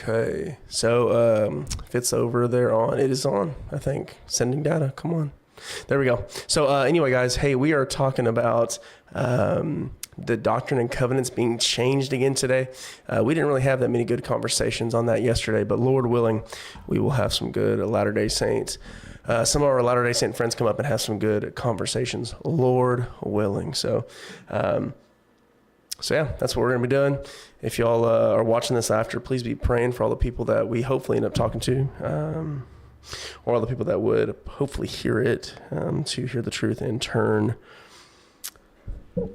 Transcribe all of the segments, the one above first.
Okay, so if it's over there on, it is on, I think. Sending data, come on. There we go. So anyway, guys, hey, we are talking about the Doctrine and Covenants being changed again today. We didn't really have that many good conversations on that yesterday, but Lord willing, we will have some good Latter-day Saints. Some of our Latter-day Saint friends come up and have some good conversations, Lord willing. So yeah, that's what we're going to be doing. If y'all are watching this after, please be praying for all the people that we hopefully end up talking to, or all the people that would hopefully hear it, to hear the truth and turn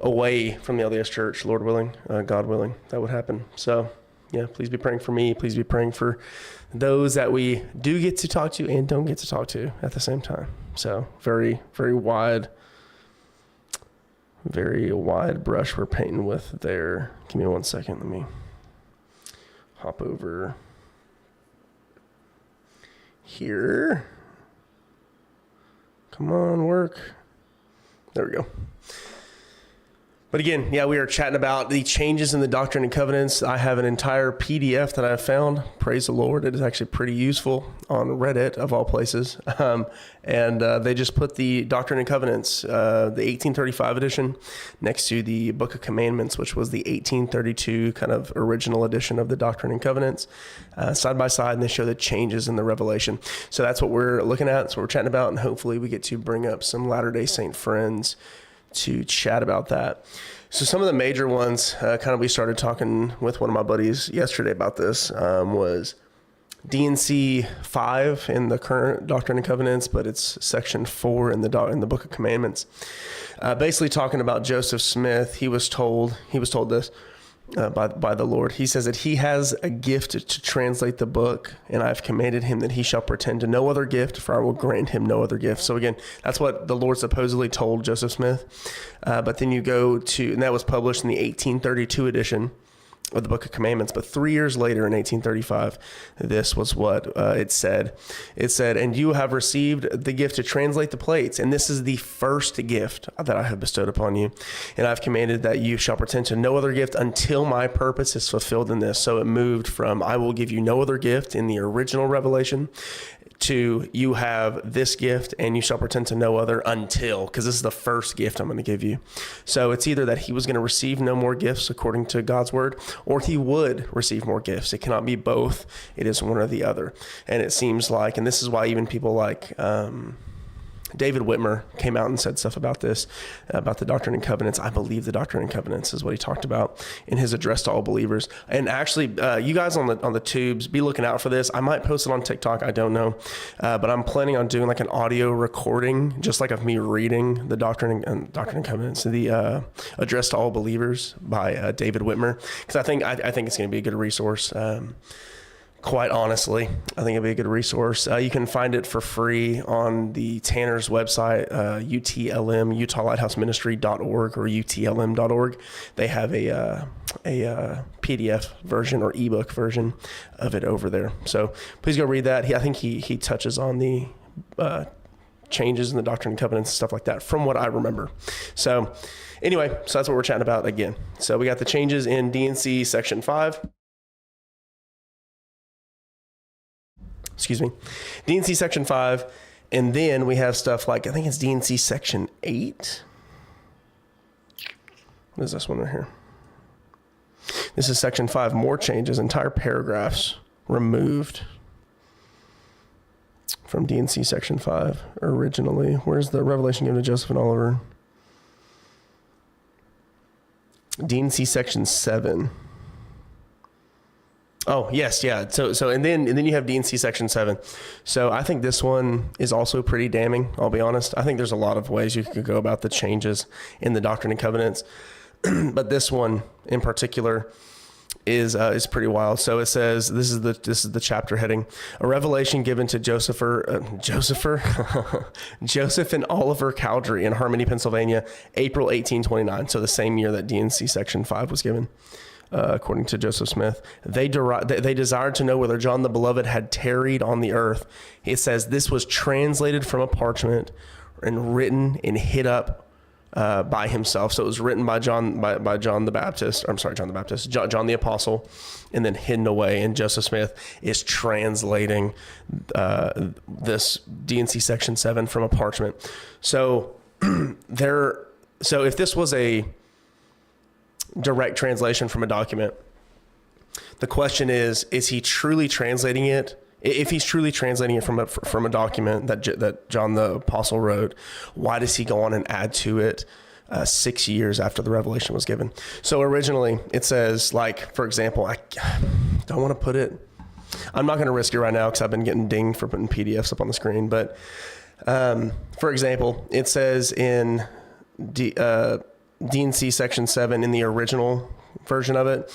away from the LDS Church, Lord willing, God willing, that would happen. So yeah, please be praying for me. Please be praying for those that we do get to talk to and don't get to talk to at the same time. So very, very wide brush we're painting with there. Give me 1 second. Let me hop over here. Come on, work. There we go. But again, yeah, we are chatting about the changes in the Doctrine and Covenants. I have an entire PDF that I've found. Praise the Lord. It is actually pretty useful on Reddit, of all places. And they just put the Doctrine and Covenants, the 1835 edition, next to the Book of Commandments, which was the 1832 kind of original edition of the Doctrine and Covenants, side by side, and they show the changes in the Revelation. So that's what we're looking at. That's what we're chatting about, and hopefully we get to bring up some Latter-day Saint friends to chat about that. So some of the major ones, we started talking with one of my buddies yesterday about this, was D&C 5 in the current Doctrine and Covenants, but it's section 4 in the Book of Commandments. Basically talking about Joseph Smith. He was told this by the Lord. He says that he has a gift to translate the book, and I've commanded him that he shall pretend to no other gift, for I will grant him no other gift. So again, that's what the Lord supposedly told Joseph Smith. But then you go to, and that was published in the 1832 edition of the Book of Commandments. But 3 years later, in 1835, this was what it said. It said, and you have received the gift to translate the plates, and this is the first gift that I have bestowed upon you. And I've commanded that you shall pretend to no other gift until my purpose is fulfilled in this. So it moved from, I will give you no other gift in the original revelation, to you have this gift and you shall pretend to no other until, because this is the first gift I'm going to give you. So it's either that he was going to receive no more gifts according to God's word, or he would receive more gifts. It cannot be both. It is one or the other. And it seems like, and this is why even people like David Whitmer came out and said stuff about this, about the Doctrine and Covenants. I believe the Doctrine and Covenants is what he talked about in his address to all believers. And actually, you guys on the tubes, be looking out for this. I might post it on TikTok. I don't know. But I'm planning on doing like an audio recording, just like of me reading the Doctrine and Covenants, the address to all believers by David Whitmer. Because I think it's going to be a good resource. Quite honestly, I think it'd be a good resource. You can find it for free on the Tanner's website, UTLM, UtahLighthouseMinistry.org or UTLM.org. They have a PDF version or ebook version of it over there. So please go read that. I think he touches on the changes in the Doctrine and Covenants and stuff like that, from what I remember. So anyway, so that's what we're chatting about again. So we got the changes in D&C section 5. D&C section 5, and then we have stuff like, I think it's D&C section 8. What is this one right here? This is section 5, more changes, entire paragraphs removed from D&C section 5 originally. Where's the revelation given to Joseph and Oliver? D&C section 7. Oh, yes, yeah. So and then you have D&C section 7. So I think this one is also pretty damning, I'll be honest. I think there's a lot of ways you could go about the changes in the Doctrine and Covenants. But this one in particular is pretty wild. So it says, this is the chapter heading, a revelation given to Joseph and Oliver Cowdery in Harmony, Pennsylvania, April 1829. So the same year that D&C section 5 was given. According to Joseph Smith, they desired to know whether John the Beloved had tarried on the earth. It says this was translated from a parchment and written and hid up by himself. So it was written by John the Baptist. John the Apostle, and then hidden away. And Joseph Smith is translating this D&C section 7 from a parchment. So so if this was a direct translation from a document, the question is he truly translating it? If he's truly translating it from a document that John the Apostle wrote, why does he go on and add to it 6 years after the revelation was given? So originally it says, like, for example, I don't want to put it, I'm not going to risk it right now because I've been getting dinged for putting PDFs up on the screen. But for example, it says in D&C section 7 in the original version of it,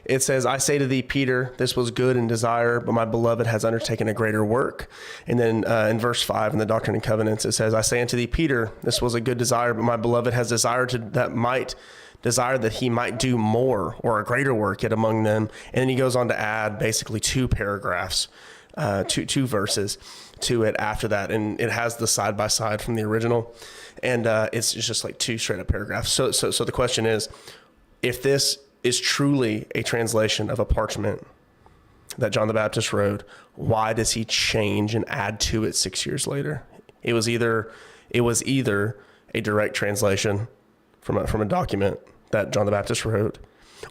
it says, I say to thee, Peter, this was good and desire, but my beloved has undertaken a greater work. And then in verse 5 in the Doctrine and Covenants, it says, I say unto thee, Peter, this was a good desire, but my beloved has desired that he might do more or a greater work yet among them. And then he goes on to add basically 2 paragraphs, two verses to it after that. And it has the side by side from the original. And it's just like 2 straight up paragraphs. So the question is, if this is truly a translation of a parchment that John the Baptist wrote, why does he change and add to it 6 years later? It was either a direct translation from a document that John the Baptist wrote,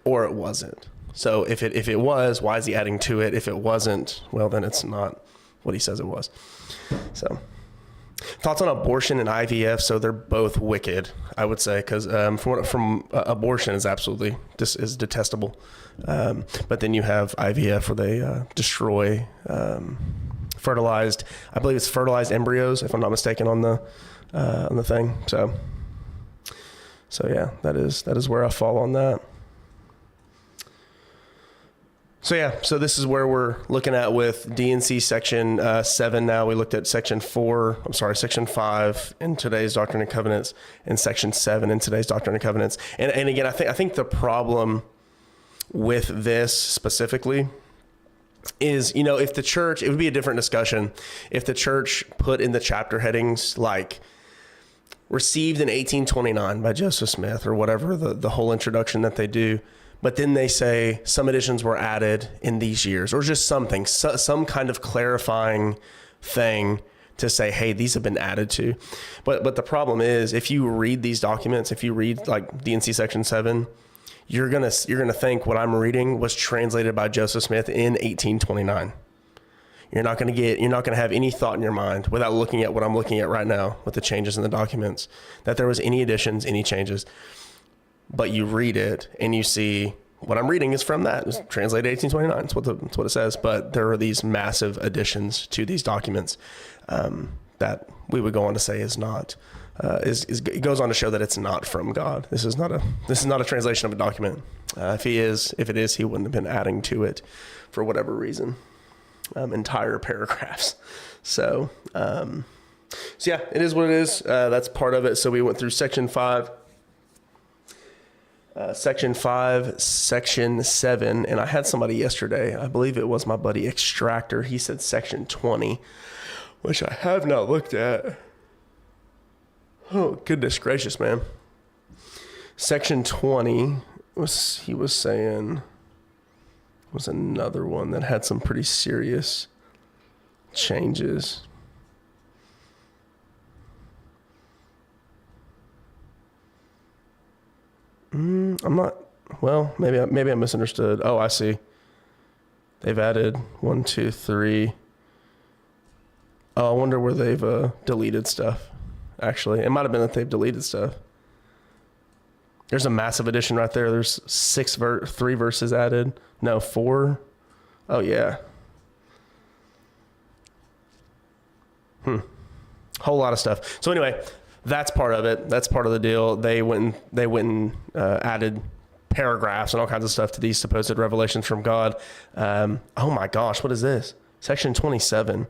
or it wasn't. So if it was, why is he adding to it? If it wasn't, well, then it's not what he says it was. So thoughts on abortion and IVF? So they're both wicked, I would say, because from abortion is absolutely is detestable. But then you have IVF where they destroy fertilized, I believe it's fertilized embryos, if I'm not mistaken, on the thing. So yeah, that is where I fall on that. So this is where we're looking at with D&C section 7 now. We looked at section 5 in today's Doctrine and Covenants, and section 7 in today's Doctrine and Covenants. And again, I think the problem with this specifically is, if the church, it would be a different discussion if the church put in the chapter headings like received in 1829 by Joseph Smith or whatever, the whole introduction that they do. But then they say some additions were added in these years, or just something, some kind of clarifying thing to say, hey, these have been added to. But the problem is, if you read these documents, if you read like D&C section 7, you're gonna think what I'm reading was translated by Joseph Smith in 1829. You're not gonna have any thought in your mind without looking at what I'm looking at right now with the changes in the documents, that there was any additions, any changes. But you read it and you see what I'm reading is from that. It was translated 1829. That's what it says. But there are these massive additions to these documents that we would go on to say is not. It goes on to show that it's not from God. This is not a translation of a document. If it is, he wouldn't have been adding to it for whatever reason. Entire paragraphs. So yeah, it is what it is. That's part of it. So we went through section 5. Section 5, section 7, and I had somebody yesterday, I believe it was my buddy Extractor, he said section 20, which I have not looked at. Oh, goodness gracious, man. Section 20 was another one that had some pretty serious changes. I'm not, well, maybe I misunderstood. Oh, I see. They've added 1, 2, 3. Oh, I wonder where they've deleted stuff. Actually, it might have been that they've deleted stuff. There's a massive addition right there. There's 3 verses added. No, 4. Oh yeah. Whole lot of stuff. So anyway, that's part of it. That's part of the deal. They went and added paragraphs and all kinds of stuff to these supposed revelations from God. Oh my gosh, what is this? Section 27.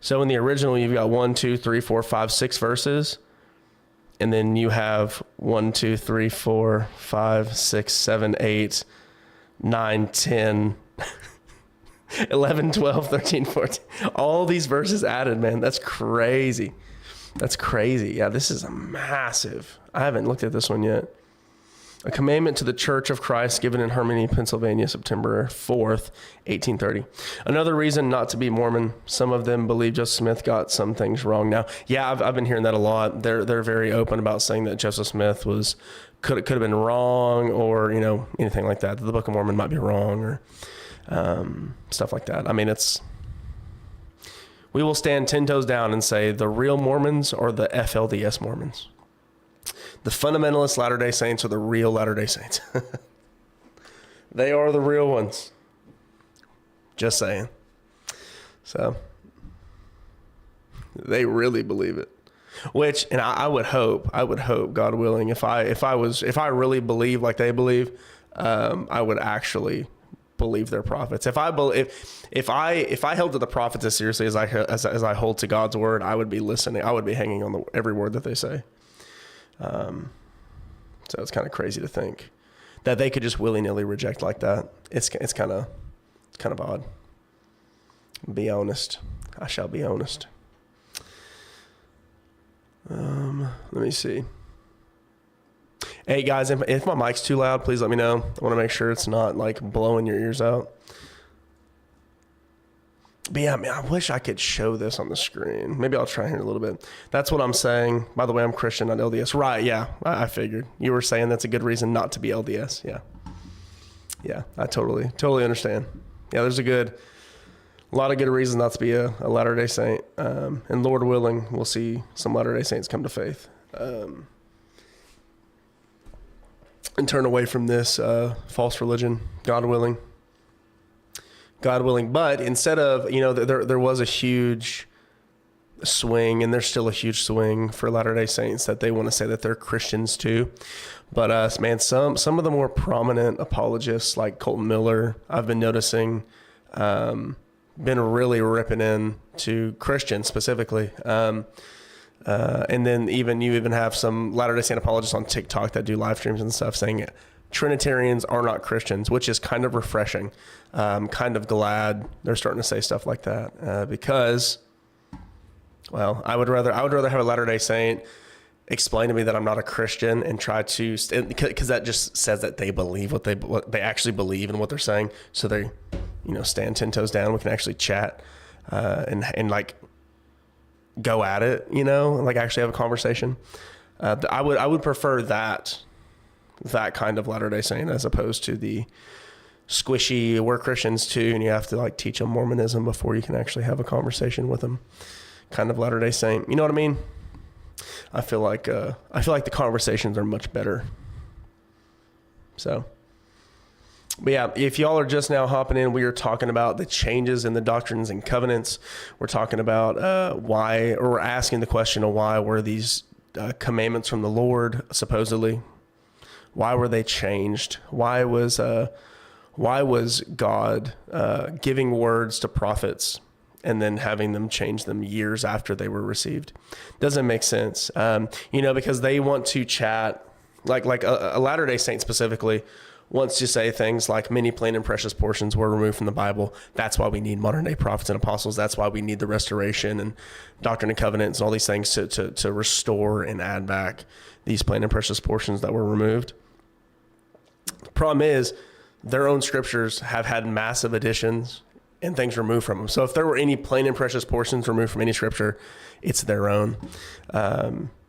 So in the original, you've got 1, 2, 3, 4, 5, 6 verses. And then you have 1, 2, 3, 4, 5, 6, 7, 8, 9, 10, 11, 12, 13, 14. All these verses added, man. That's crazy. That's crazy. Yeah, this is a massive. I haven't looked at this one yet. A commandment to the Church of Christ given in Harmony, Pennsylvania, September 4th, 1830. Another reason not to be Mormon. Some of them believe Joseph Smith got some things wrong. Now, yeah, I've been hearing that a lot. They're very open about saying that Joseph Smith could have been wrong, or, anything like that. The Book of Mormon might be wrong, or stuff like that. I mean, we will stand 10 toes down and say the real Mormons are the FLDS Mormons. The fundamentalist Latter-day Saints are the real Latter-day Saints. They are the real ones. Just saying. So they really believe it. Which, and I would hope, God willing, if I really believe like they believe, I would actually believe their prophets. If I held to the prophets as seriously as I hold to God's word, I would be listening. I would be hanging on every word that they say. So it's kind of crazy to think that they could just willy-nilly reject like that. It's kind of odd. Be honest. I shall be honest. Let me see. Hey guys, if my mic's too loud, please let me know. I want to make sure it's not like blowing your ears out. But yeah, man, I wish I could show this on the screen. Maybe I'll try here in a little bit. That's what I'm saying. By the way, I'm Christian, not LDS. Right, yeah, I figured. You were saying that's a good reason not to be LDS. Yeah, I totally understand. Yeah, there's a lot of good reasons not to be a Latter-day Saint. And Lord willing, we'll see some Latter-day Saints come to faith. And turn away from this false religion, God willing. But instead of, there was a huge swing, and there's still a huge swing for Latter-day Saints that they want to say that they're Christians too. But man, some of the more prominent apologists like Colton Miller, I've been noticing, been really ripping in to Christians specifically. And then you even have some Latter-day Saint apologists on TikTok that do live streams and stuff saying Trinitarians are not Christians, which is kind of refreshing. Kind of glad they're starting to say stuff like that, because, well, I would rather have a Latter-day Saint explain to me that I'm not a Christian and try to, because that just says that they believe what they actually believe in what they're saying. So they, stand 10 toes down. We can actually chat, and like go at it, like actually have a conversation. I would prefer that kind of Latter-day Saint as opposed to the squishy, we're Christians too, and you have to like teach them Mormonism before you can actually have a conversation with them kind of Latter-day Saint. You know what I mean? I feel like the conversations are much better. So, but yeah, if y'all are just now hopping in, we are talking about the changes in the doctrines and covenants. We're talking about why, or we're asking the question of why were these commandments from the Lord supposedly, why were they changed? Why was God giving words to prophets and then having them change them years after they were received? Doesn't make sense. Because they want to chat, like a Latter-day Saint specifically wants to say things like many plain and precious portions were removed from the Bible. That's why we need modern day prophets and apostles. That's why we need the restoration and Doctrine and Covenants and all these things to restore and add back these plain and precious portions that were removed. The problem is their own scriptures have had massive additions and things removed from them. So if there were any plain and precious portions removed from any scripture, it's their own.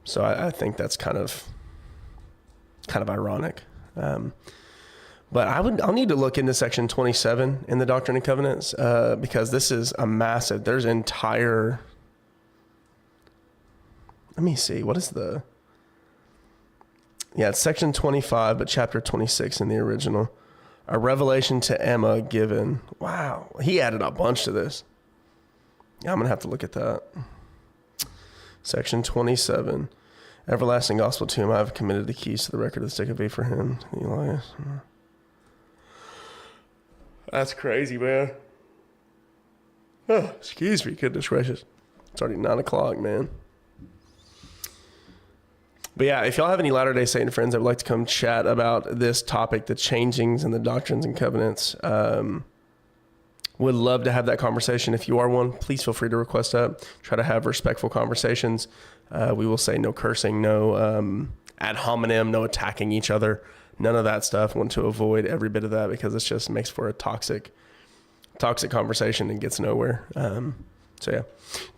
So I think that's kind of ironic. But I'll need to look into section 27 in the Doctrine and Covenants, because this is a massive, there's entire, let me see, what is it's section 25, but chapter 26 in the original. A revelation to Emma given. Wow. He added a bunch to this. Yeah, I'm going to have to look at that. Section 27. Everlasting gospel to him. I have committed the keys to the record of the stick of faith for him. Elias. That's crazy, man. Oh, excuse me. Goodness gracious. It's already 9:00, man. But yeah, if y'all have any Latter-day Saint friends that would like to come chat about this topic, the changings and the doctrines and covenants, we'll Would love to have that conversation. If you are one, please feel free to request that. Try to have respectful conversations. We will say no cursing, no ad hominem, no attacking each other. None of that stuff. Want to avoid every bit of that because it just makes for a toxic conversation and gets nowhere. So yeah.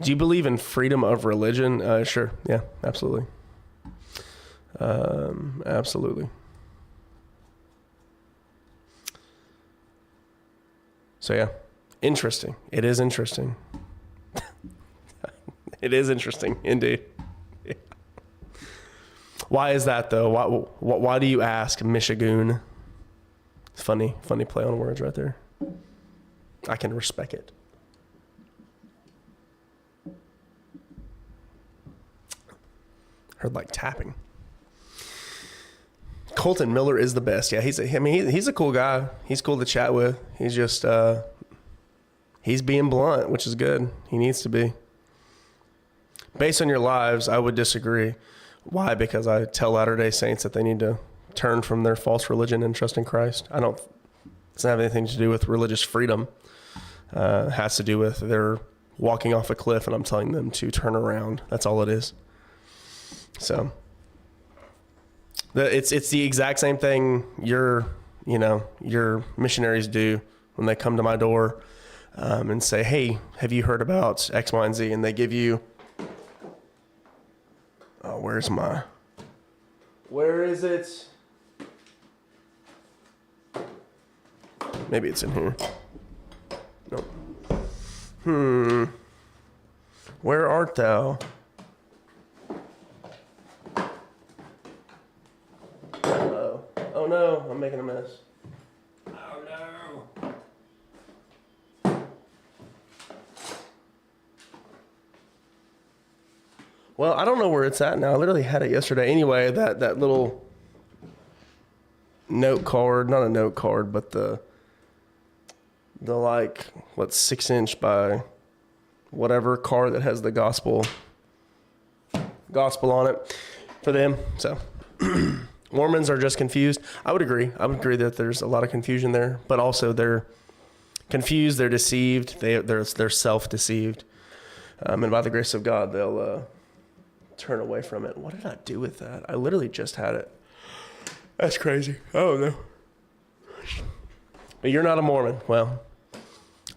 Do you believe in freedom of religion? Sure. Yeah, absolutely. Absolutely. So yeah, interesting. It is interesting. It is interesting indeed. Yeah. Why is that though? Why do you ask, Michigan? Funny play on words right there. I can respect it. Heard like tapping. Colton Miller is the best. Yeah, he's a cool guy. He's cool to chat with. He's just he's being blunt, which is good. He needs to be. Based on your lives, I would disagree. Why? Because I tell Latter-day Saints that they need to turn from their false religion and trust in Christ. It doesn't have anything to do with religious freedom. It has to do with they're walking off a cliff and I'm telling them to turn around. That's all it is. So it's the exact same thing your missionaries do when they come to my door and say, hey, have you heard about X, Y, and Z? And they give you, where is it? Maybe it's in here. Nope. Where art thou? Oh no, I'm making a mess. Oh no. Well, I don't know where it's at now. I literally had it yesterday. Anyway, that little note card, not a note card, but the 6-inch by whatever card that has the gospel on it for them. So Mormons are just confused. I would agree that there's a lot of confusion there, but also they're confused, they're deceived, they're self-deceived. And by the grace of God, they'll turn away from it. What did I do with that? I literally just had it. That's crazy. Oh no. But you're not a Mormon. Well,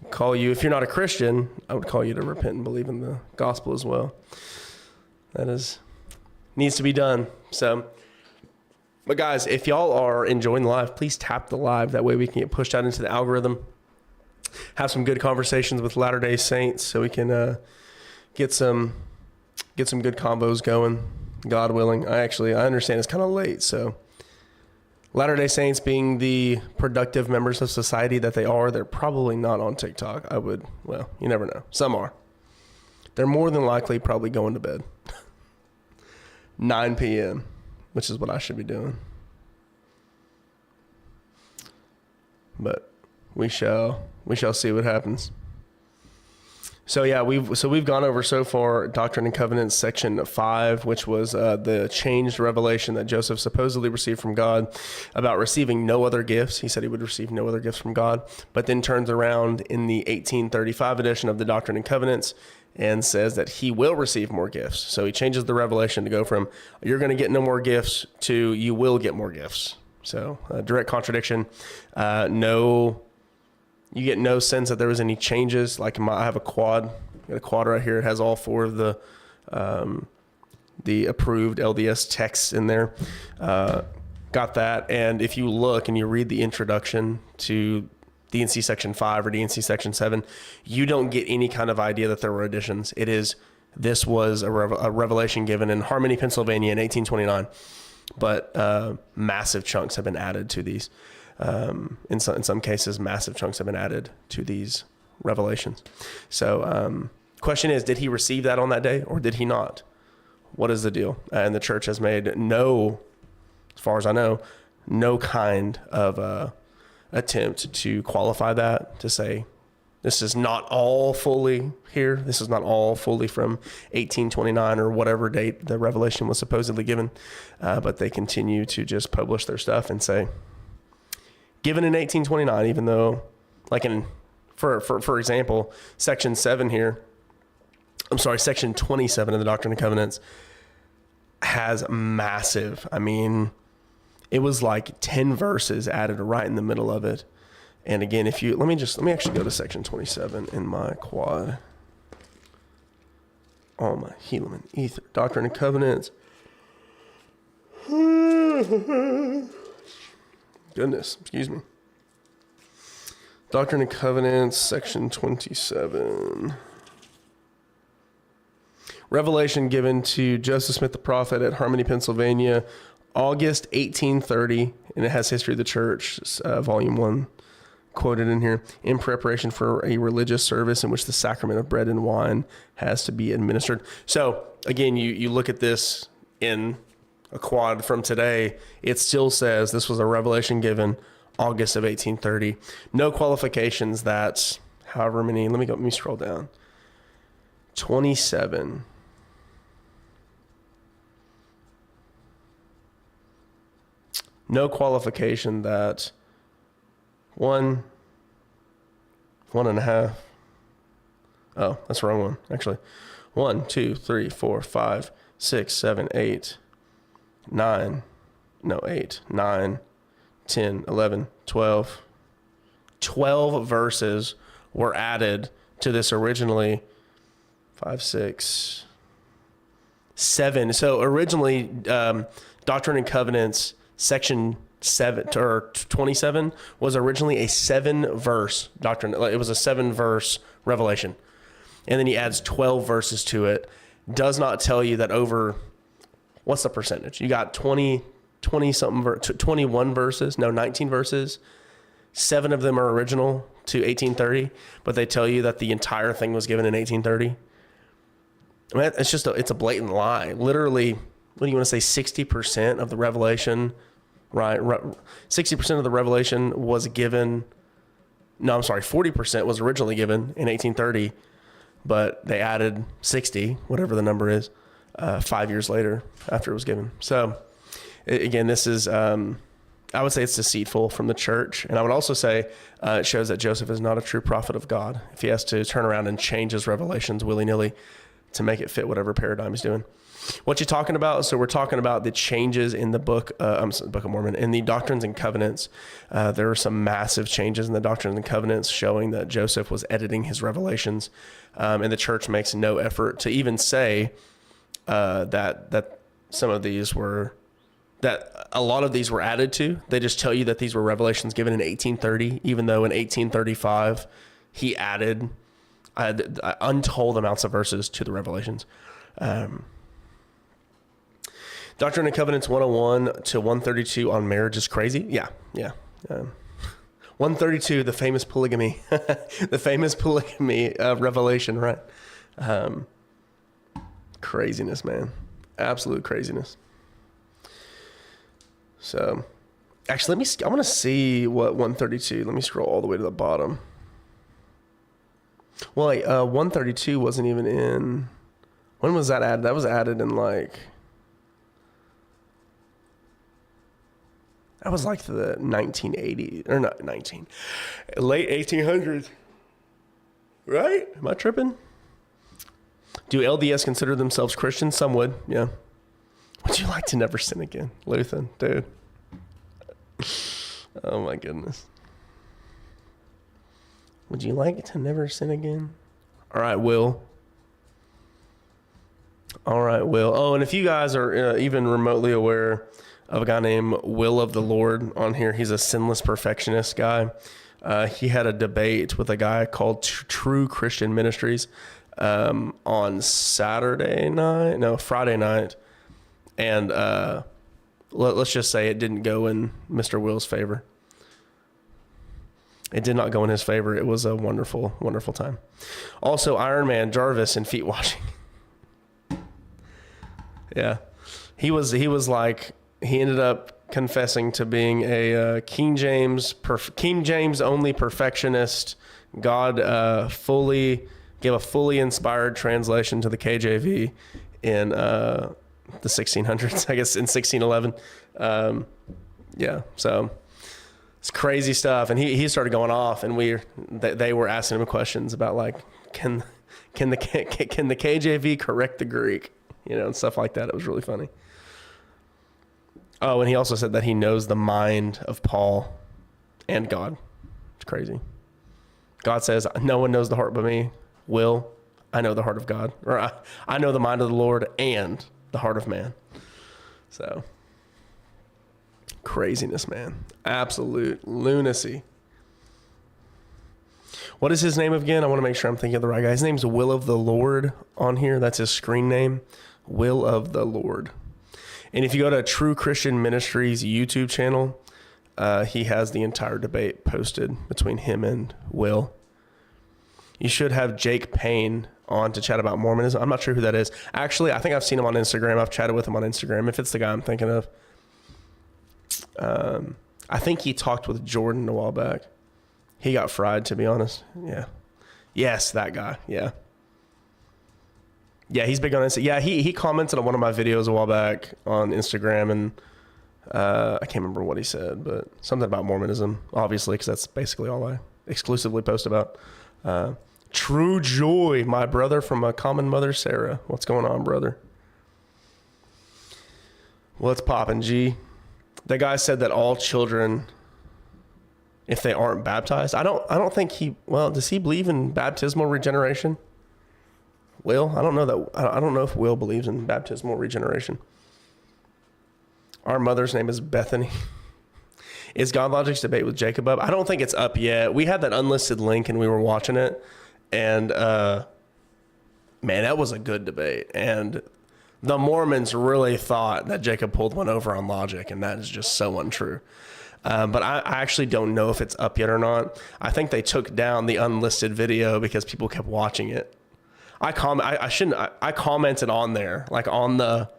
call you, if you're not a Christian, I would call you to repent and believe in the gospel as well. That needs to be done. So, but guys, if y'all are enjoying the live, please tap the live. That way we can get pushed out into the algorithm. Have some good conversations with Latter-day Saints so we can get some good combos going, God willing. I understand it's kind of late, so Latter-day Saints being the productive members of society that they are, they're probably not on TikTok. You never know. Some are. They're more than likely probably going to bed. 9 p.m., which is what I should be doing. But we shall see what happens. So yeah, we've gone over so far Doctrine and Covenants section 5, which was the changed revelation that Joseph supposedly received from God about receiving no other gifts. He said he would receive no other gifts from God, but then turns around in the 1835 edition of the Doctrine and Covenants and says that he will receive more gifts. So he changes the revelation to go from you're going to get no more gifts to you will get more gifts. So direct contradiction. You get no sense that there was any changes. Like I have a quad. I got a quad right here. It has all 4 of the approved LDS texts in there. Got that. And if you look and you read the introduction to DNC Section 5 or DNC Section 7, you don't get any kind of idea that there were additions. This was a revelation given in Harmony, Pennsylvania in 1829, but massive chunks have been added to these. In some cases, massive chunks have been added to these revelations. So question is, did he receive that on that day or did he not? What is the deal? And the church has made as far as I know, no kind of attempt to qualify that, to say this is not all fully here. This is not all fully from 1829 or whatever date the revelation was supposedly given. But they continue to just publish their stuff and say, given in 1829, even though like in For example, section 7 here, section 27 of the Doctrine and Covenants has massive, it was like 10 verses added right in the middle of it. And again, let me actually go to section 27 in my quad. Oh, my Helaman ether. Doctrine and Covenants. Goodness, excuse me. Doctrine and Covenants, section 27. Revelation given to Joseph Smith the prophet at Harmony, Pennsylvania, August 1830, and it has History of the Church, volume 1, quoted in here, in preparation for a religious service in which the sacrament of bread and wine has to be administered. So again, you look at this in a quad from today, it still says this was a revelation given August of 1830. No qualifications that however many, let me scroll down. 27. No qualification that 1.5. Oh, that's the wrong one, actually. 1, 2, 3, 4, 5, 6, 7, 8, 9. No, 8, 9, 10, 11, 12. 12 verses were added to this originally. 5, 6, 7. So originally, Doctrine and Covenants, section 7 or 27 was originally a 7-verse doctrine. It was a 7-verse revelation. And then he adds 12 verses to it. Does not tell you that over, what's the percentage? You got 20 something, 21 verses, no, 19 verses. 7 of them are original to 1830, but they tell you that the entire thing was given in 1830. It's a blatant lie. Literally, what do you want to say? 60% of the revelation, right? 60% of the revelation was given. No, I'm sorry. 40% was originally given in 1830, but they added 60, whatever the number is, 5 years later after it was given. So again, this is, I would say it's deceitful from the church. And I would also say it shows that Joseph is not a true prophet of God if he has to turn around and change his revelations willy-nilly to make it fit whatever paradigm he's doing. What you talking about? So we're talking about the changes in the Book of Mormon, in the Doctrines and Covenants. There are some massive changes in the Doctrines and Covenants showing that Joseph was editing his revelations, and the church makes no effort to even say that some of these were, that a lot of these were added to. They just tell you that these were revelations given in 1830, even though in 1835 he added untold amounts of verses to the revelations. Doctrine and Covenants 101 to 132 on marriage is crazy. Yeah. 132, the famous polygamy, revelation, right? Craziness, man. Absolute craziness. So actually, I want to see what 132, let me scroll all the way to the bottom. Well, 132 wasn't even in, when was that added? That was added in that was like the 1980s, or not late 1800s, right? Am I tripping? Do LDS consider themselves Christians? Some would, yeah. Would you like to never sin again? Luther, dude. Oh my goodness. Would you like to never sin again? All right, Will. Oh, and if you guys are even remotely aware of a guy named Will of the Lord on here, he's a sinless perfectionist guy. He had a debate with a guy called True Christian Ministries on Friday night. And let's just say it didn't go in Mr. Will's favor. It did not go in his favor. It was a wonderful, wonderful time. Also, Iron Man Jarvis and feet washing. Yeah. He ended up confessing to being a King James only perfectionist. God gave a fully inspired translation to the KJV in the 1600s, I guess, in 1611. Yeah, so It's crazy stuff. And he started going off, and they were asking him questions about like, can the KJV correct the Greek, and stuff like that. It was really funny. Oh, and he also said that he knows the mind of Paul and God. It's crazy. God says, no one knows the heart but me. I know the heart of God, or I know the mind of the Lord and the heart of man. So craziness, man. Absolute lunacy. What is his name again? I want to make sure I'm thinking of the right guy. His name's Will of the Lord on here. That's his screen name. Will of the Lord. And if you go to True Christian Ministries YouTube channel, he has the entire debate posted between him and Will. You should have Jake Payne on to chat about Mormonism. I'm not sure who that is. Actually, I think I've seen him on Instagram. I've chatted with him on Instagram, if it's the guy I'm thinking of. I think he talked with Jordan a while back. He got fried, to be honest. Yeah. Yes, that guy. Yeah. Yeah, he's big on Instagram. Yeah, he commented on one of my videos a while back on Instagram, and I can't remember what he said, but something about Mormonism, obviously, because that's basically all I exclusively post about. True Joy, my brother from a common mother, Sarah. What's going on, brother? What's poppin', G? The guy said that all children, if they aren't baptized, I don't think does he believe in baptismal regeneration? Will? I don't know if Will believes in baptismal regeneration. Our mother's name is Bethany. Is God Logic's debate with Jacob up? I don't think it's up yet. We had that unlisted link and we were watching it, and man, that was a good debate. And the Mormons really thought that Jacob pulled one over on Logic, and that is just so untrue. But I actually don't know if it's up yet or not. I think they took down the unlisted video because people kept watching it. I commented on there, like on the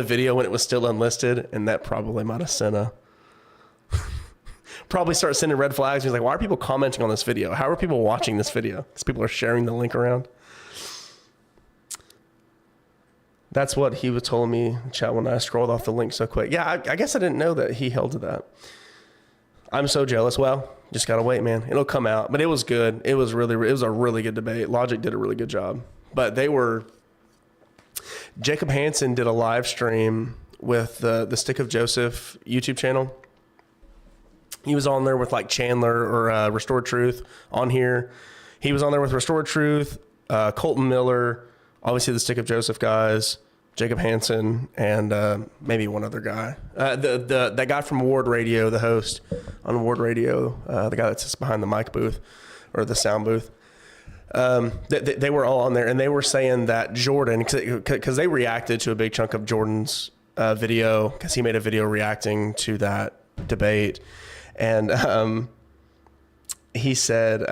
video when it was still unlisted, and that probably might have sent probably start sending red flags. He's like, why are people commenting on this video? How are people watching this video? Because people are sharing the link around. That's what he was telling me in chat when I scrolled off the link so quick. Yeah, I guess I didn't know that he held to that. I'm so jealous. Well, just gotta wait, man. It'll come out. But it was good. It was a really good debate. Logic did a really good job. But Jacob Hansen did a live stream with the Stick of Joseph YouTube channel. He was on there with like Chandler or Restored Truth on here. He was on there with Restored Truth, Colton Miller, obviously the Stick of Joseph guys, Jacob Hansen, and maybe one other guy. That guy from Ward Radio, the host on Ward Radio, the guy that sits behind the mic booth or the sound booth. They were all on there, and they were saying that Jordan, because they reacted to a big chunk of Jordan's video, because he made a video reacting to that debate. And he said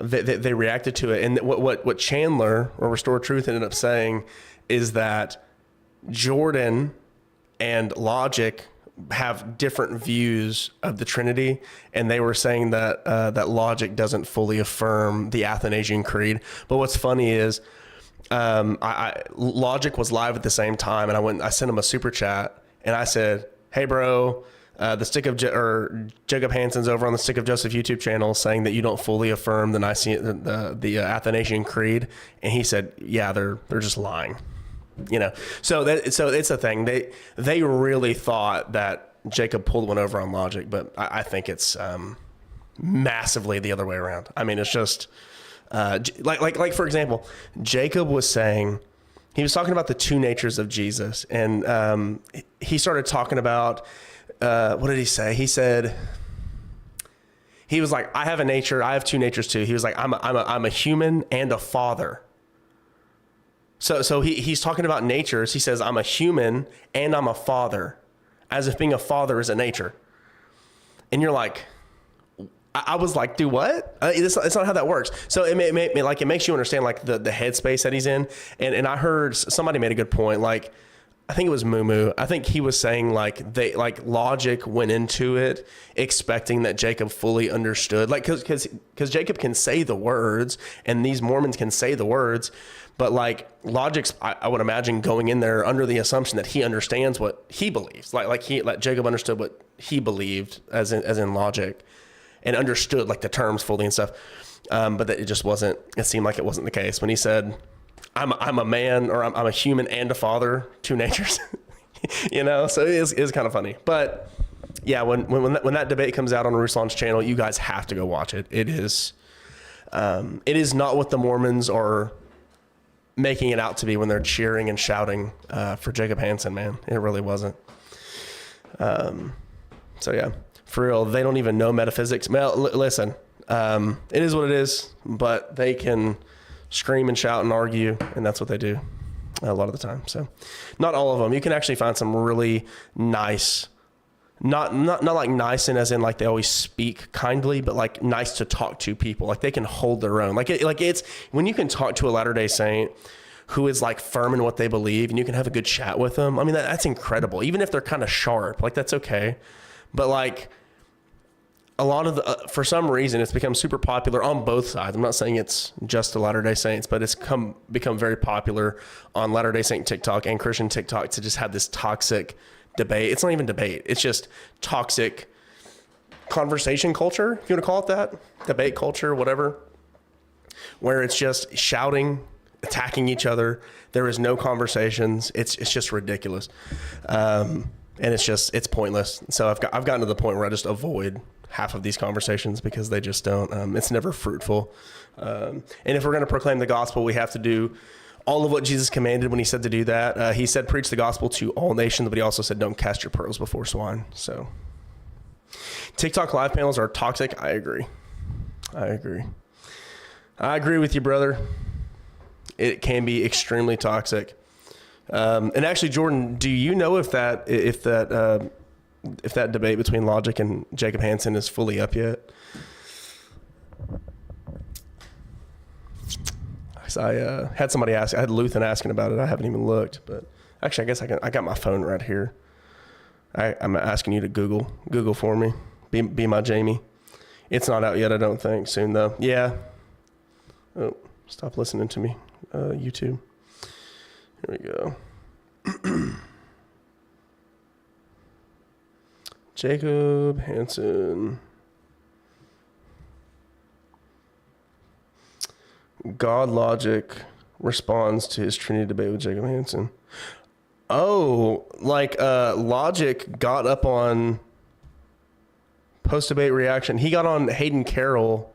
they reacted to it. And what Chandler or Restored Truth ended up saying is that Jordan and Logic have different views of the Trinity. And they were saying that that Logic doesn't fully affirm the Athanasian Creed. But what's funny is Logic was live at the same time. And I sent him a super chat, and I said, hey, bro, the Stick of Jacob Hansen's over on the Stick of Joseph YouTube channel saying that you don't fully affirm the Nicene, the Athanasian Creed, and he said, yeah, they're just lying, So it's a thing. They really thought that Jacob pulled one over on Logic, but I think it's massively the other way around. I mean, it's just like for example, Jacob was saying. He was talking about the two natures of Jesus, and he started talking about. What did he say? He said, he was like, I have a nature. I have two natures too. He was like, I'm a human and a father. So he's talking about natures. He says, I'm a human and I'm a father, as if being a father is a nature. And you're like, I was like, do what? It's not how that works. So it makes you understand like the headspace that he's in. And I heard somebody made a good point. Like, I think it was Moo. I think he was saying like Logic went into it expecting that Jacob fully understood, like because Jacob can say the words and these Mormons can say the words, but like Logic's I would imagine going in there under the assumption that he understands what he believes, like Jacob understood what he believed as in Logic. and understood like the terms fully and stuff. But that it seemed like it wasn't the case when he said, I'm a man, or I'm a human and a father, two natures, so it is kind of funny. But yeah, when that debate comes out on Ruslan's channel, you guys have to go watch it. It is not what the Mormons are making it out to be when they're cheering and shouting for Jacob Hansen, man. It really wasn't. So yeah, for real, they don't even know metaphysics. Well, listen, it is what it is, but they can scream and shout and argue, and that's what they do a lot of the time. So not all of them. You can actually find some really nice, not like nice and as in like they always speak kindly, but like nice to talk to people. Like they can hold their own. Like it's when you can talk to a Latter-day Saint who is like firm in what they believe, and you can have a good chat with them. I mean, that's incredible. Even if they're kind of sharp, like that's okay. But like a lot of for some reason, it's become super popular on both sides. I'm not saying it's just the Latter-day Saints, but it's become very popular on Latter-day Saint TikTok and Christian TikTok to just have this toxic debate. It's not even debate. It's just toxic conversation culture, if you want to call it that, debate culture, whatever, where it's just shouting, attacking each other. There is no conversations. It's just ridiculous. And it's pointless. So I've gotten to the point where I just avoid half of these conversations because they just don't, it's never fruitful. And if we're going to proclaim the gospel, we have to do all of what Jesus commanded when he said to do that. He said, preach the gospel to all nations, but he also said, don't cast your pearls before swine. So TikTok live panels are toxic. I agree with you, brother. It can be extremely toxic. And actually, Jordan, do you know if that debate between Logic and Jacob Hansen is fully up yet? I had somebody ask. I had Luthen asking about it. I haven't even looked, but actually, I guess I got my phone right here. I'm asking you to Google for me. Be my Jamie. It's not out yet, I don't think. Soon though. Yeah. Oh, stop listening to me, YouTube. Here we go. Jacob Hansen. God Logic responds to his Trinity debate with Jacob Hansen. Oh, like Logic got up on post-debate reaction. He got on Hayden Carroll.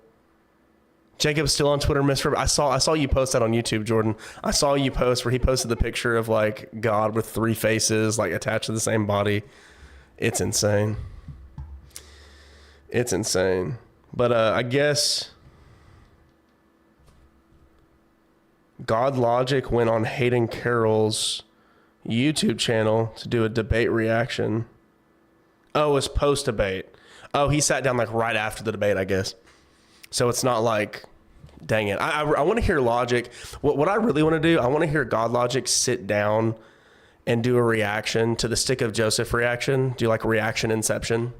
Jacob's still on Twitter, Mr. I saw you post that on YouTube, Jordan. I saw you post where he posted the picture of like God with three faces, like attached to the same body. It's insane. It's insane. But I guess God Logic went on Hayden Carroll's YouTube channel to do a debate reaction. Oh, it was post-debate. Oh, he sat down like right after the debate, I guess. So it's not like, dang it. I want to hear Logic. What I really want to do, I want to hear God Logic sit down and do a reaction to the Stick of Joseph reaction. Do like reaction inception?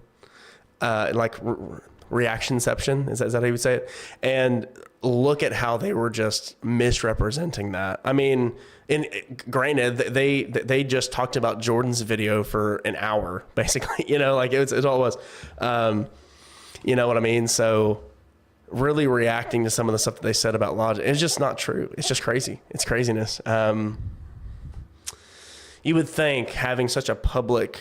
Reactionception? Is that how you would say it? And look at how they were just misrepresenting that. I mean, granted, they just talked about Jordan's video for an hour, basically. Like it's all it was. You know what I mean? So really reacting to some of the stuff that they said about Logic, it's just not true. It's just crazy. It's craziness. You would think having such a public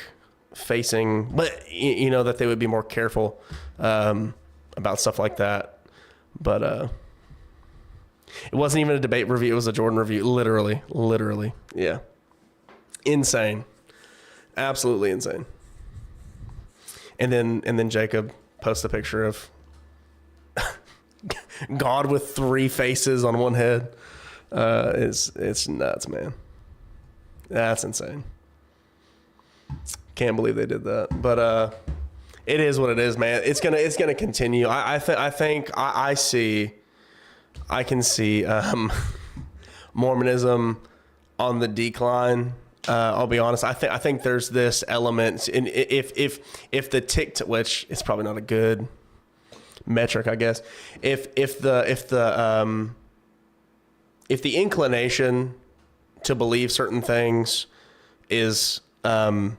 facing, but that they would be more careful about stuff like that. But it wasn't even a debate review. It was a Jordan review. Literally. Yeah. Insane. Absolutely insane. And then Jacob posts a picture of God with three faces on one head. It's nuts, man. That's insane. Can't believe they did that. But it is what it is, man. It's gonna continue. I can see Mormonism on the decline. I'll be honest. I think there's this element, and if the TikTok, which is probably not a good metric, I guess. If the inclination to believe certain things is the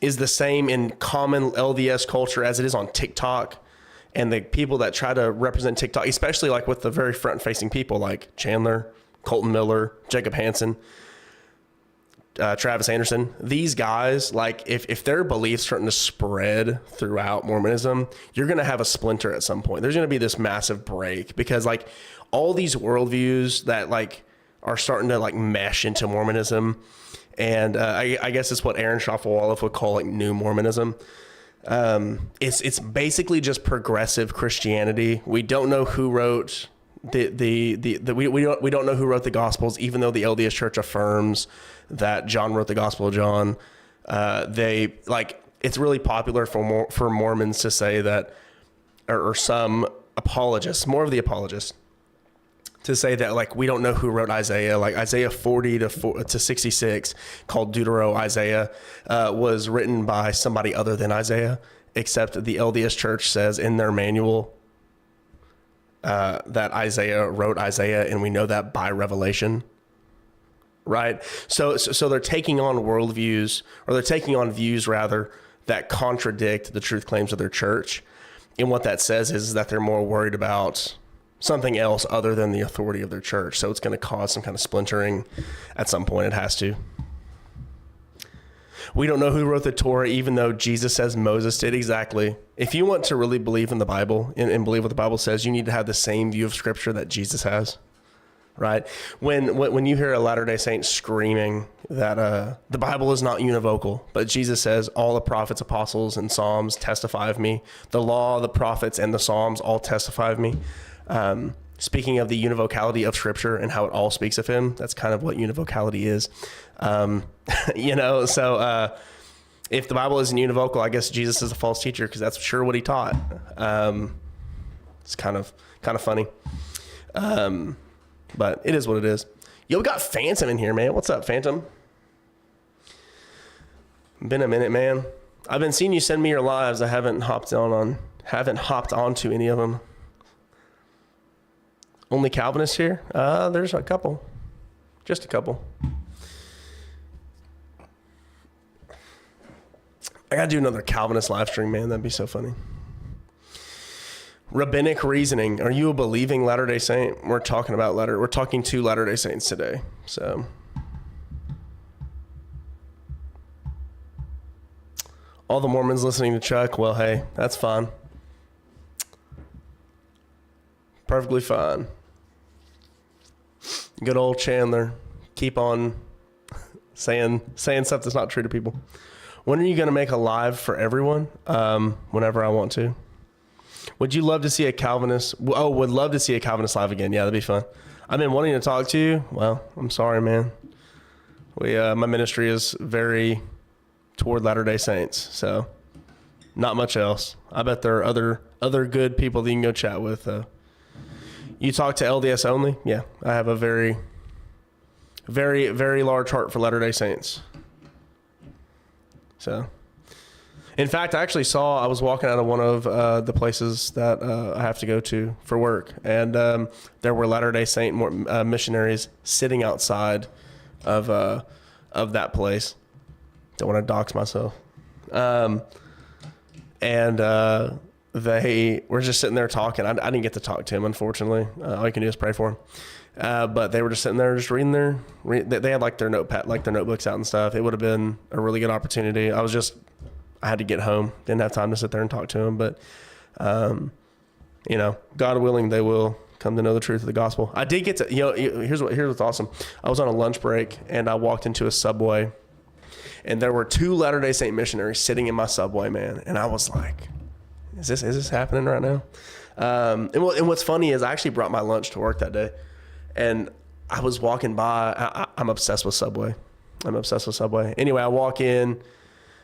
same in common LDS culture as it is on TikTok, And the people that try to represent TikTok, especially like with the very front facing people like Chandler, Colton Miller, Jacob Hansen, Travis Anderson, these guys, like if their beliefs starting to spread throughout Mormonism, you're going to have a splinter at some point. There's going to be this massive break because like all these worldviews that like are starting to like mesh into Mormonism. And I guess it's what Aaron Shaffer-Wallach would call like new Mormonism. It's basically just progressive Christianity. We don't know who wrote we don't know who wrote the Gospels, even though the LDS Church affirms that John wrote the Gospel of John. It's really popular for Mormons to say that, or some apologists, more of the apologists, to say that like we don't know who wrote Isaiah. Like Isaiah 40 to 66, called Deutero Isaiah, was written by somebody other than Isaiah, except the LDS Church says in their manual that Isaiah wrote Isaiah, and we know that by revelation. Right? So they're taking on worldviews, or they're taking on views rather, that contradict the truth claims of their church. And what that says is that they're more worried about something else other than the authority of their church. So it's going to cause some kind of splintering at some point. It has to. We don't know who wrote the Torah, even though Jesus says Moses did. Exactly. If you want to really believe in the Bible and believe what the Bible says, you need to have the same view of Scripture that Jesus has. Right? When you hear a Latter-day Saint screaming that the Bible is not univocal, but Jesus says all the prophets, apostles, and Psalms testify of me. The law, the prophets, and the Psalms all testify of me. Speaking of the univocality of Scripture and how it all speaks of him, that's kind of what univocality is. So if the Bible isn't univocal, I guess Jesus is a false teacher, because that's sure what he taught. It's kind of funny. But it is what it is. Yo, we got Phantom in here, man. What's up, Phantom? Been a minute, man. I've been seeing you send me your lives. I haven't hopped onto any of them. Only Calvinists here? There's a couple. Just a couple. I gotta do another Calvinist live stream, man. That'd be so funny. Rabbinic reasoning. Are you a believing Latter-day Saint? We're talking to Latter-day Saints today. So all the Mormons listening to Chuck, well, hey, that's fine. Perfectly fine. Good old Chandler. Keep on saying stuff that's not true to people. When are you going to make a live for everyone? Whenever I want to. Would you love to see a Calvinist? Oh, would love to see a Calvinist live again. Yeah, that'd be fun. I've been wanting to talk to you. Well, I'm sorry, man. My ministry is very toward Latter-day Saints, so not much else. I bet there are other good people that you can go chat with. You talk to LDS only? Yeah, I have a very, very, very large heart for Latter-day Saints. So, in fact, I was walking out of one of the places that I have to go to for work, and there were Latter-day Saint missionaries sitting outside of that place. Don't want to dox myself. They were just sitting there talking. I didn't get to talk to him, unfortunately. All you can do is pray for him. But they were just sitting there, just reading they had like their notepad, like their notebooks out and stuff. It would have been a really good opportunity. I had to get home. Didn't have time to sit there and talk to him, but, God willing, they will come to know the truth of the gospel. I did get to, here's what's awesome. I was on a lunch break and I walked into a Subway, and there were 2 Latter-day Saint missionaries sitting in my Subway, man. And I was like, is this happening right now? And what's funny is I actually brought my lunch to work that day, and I was walking by. I'm obsessed with Subway. Anyway, I walk in,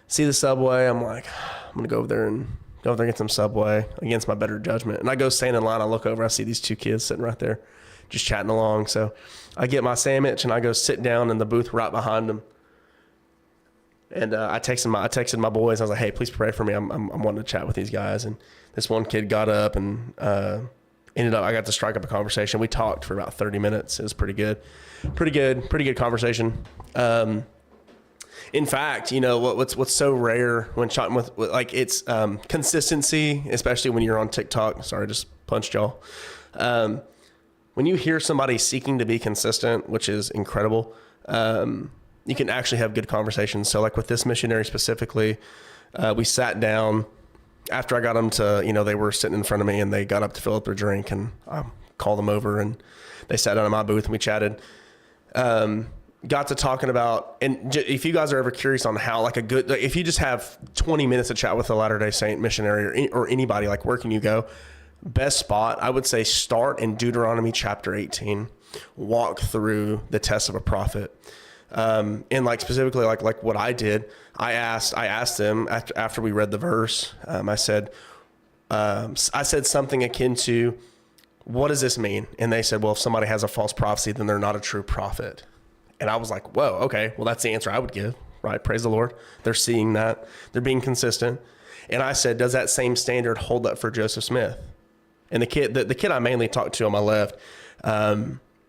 see the Subway. I'm like, I'm going to go over there and get some Subway against my better judgment. And I go stand in line. I look over. I see these 2 kids sitting right there just chatting along. So I get my sandwich and I go sit down in the booth right behind them. And I texted my boys. I was like, hey, please pray for me. I'm wanting to chat with these guys. And this one kid got up and ended up, I got to strike up a conversation. We talked for about 30 minutes. It was pretty good conversation. In fact, what's so rare when chatting with like it's consistency, especially when you're on TikTok. Sorry, I just punched y'all. When you hear somebody seeking to be consistent, which is incredible, you can actually have good conversations. So like with this missionary specifically, we sat down after I got them to, they were sitting in front of me and they got up to fill up their drink, and I called them over and they sat down in my booth and we chatted. Got to talking about, and if you guys are ever curious on how like if you just have 20 minutes to chat with a Latter-day Saint missionary or anybody, like where can you go? Best spot, I would say start in Deuteronomy chapter 18, walk through the test of a prophet. And like specifically like what I did, I asked them after we read the verse, I said something akin to, what does this mean? And they said, well, if somebody has a false prophecy, then they're not a true prophet. And I was like, whoa, okay, well, that's the answer I would give, right? Praise the Lord. They're seeing that. They're being consistent. And I said, does that same standard hold up for Joseph Smith? And the kid I mainly talked to on my left,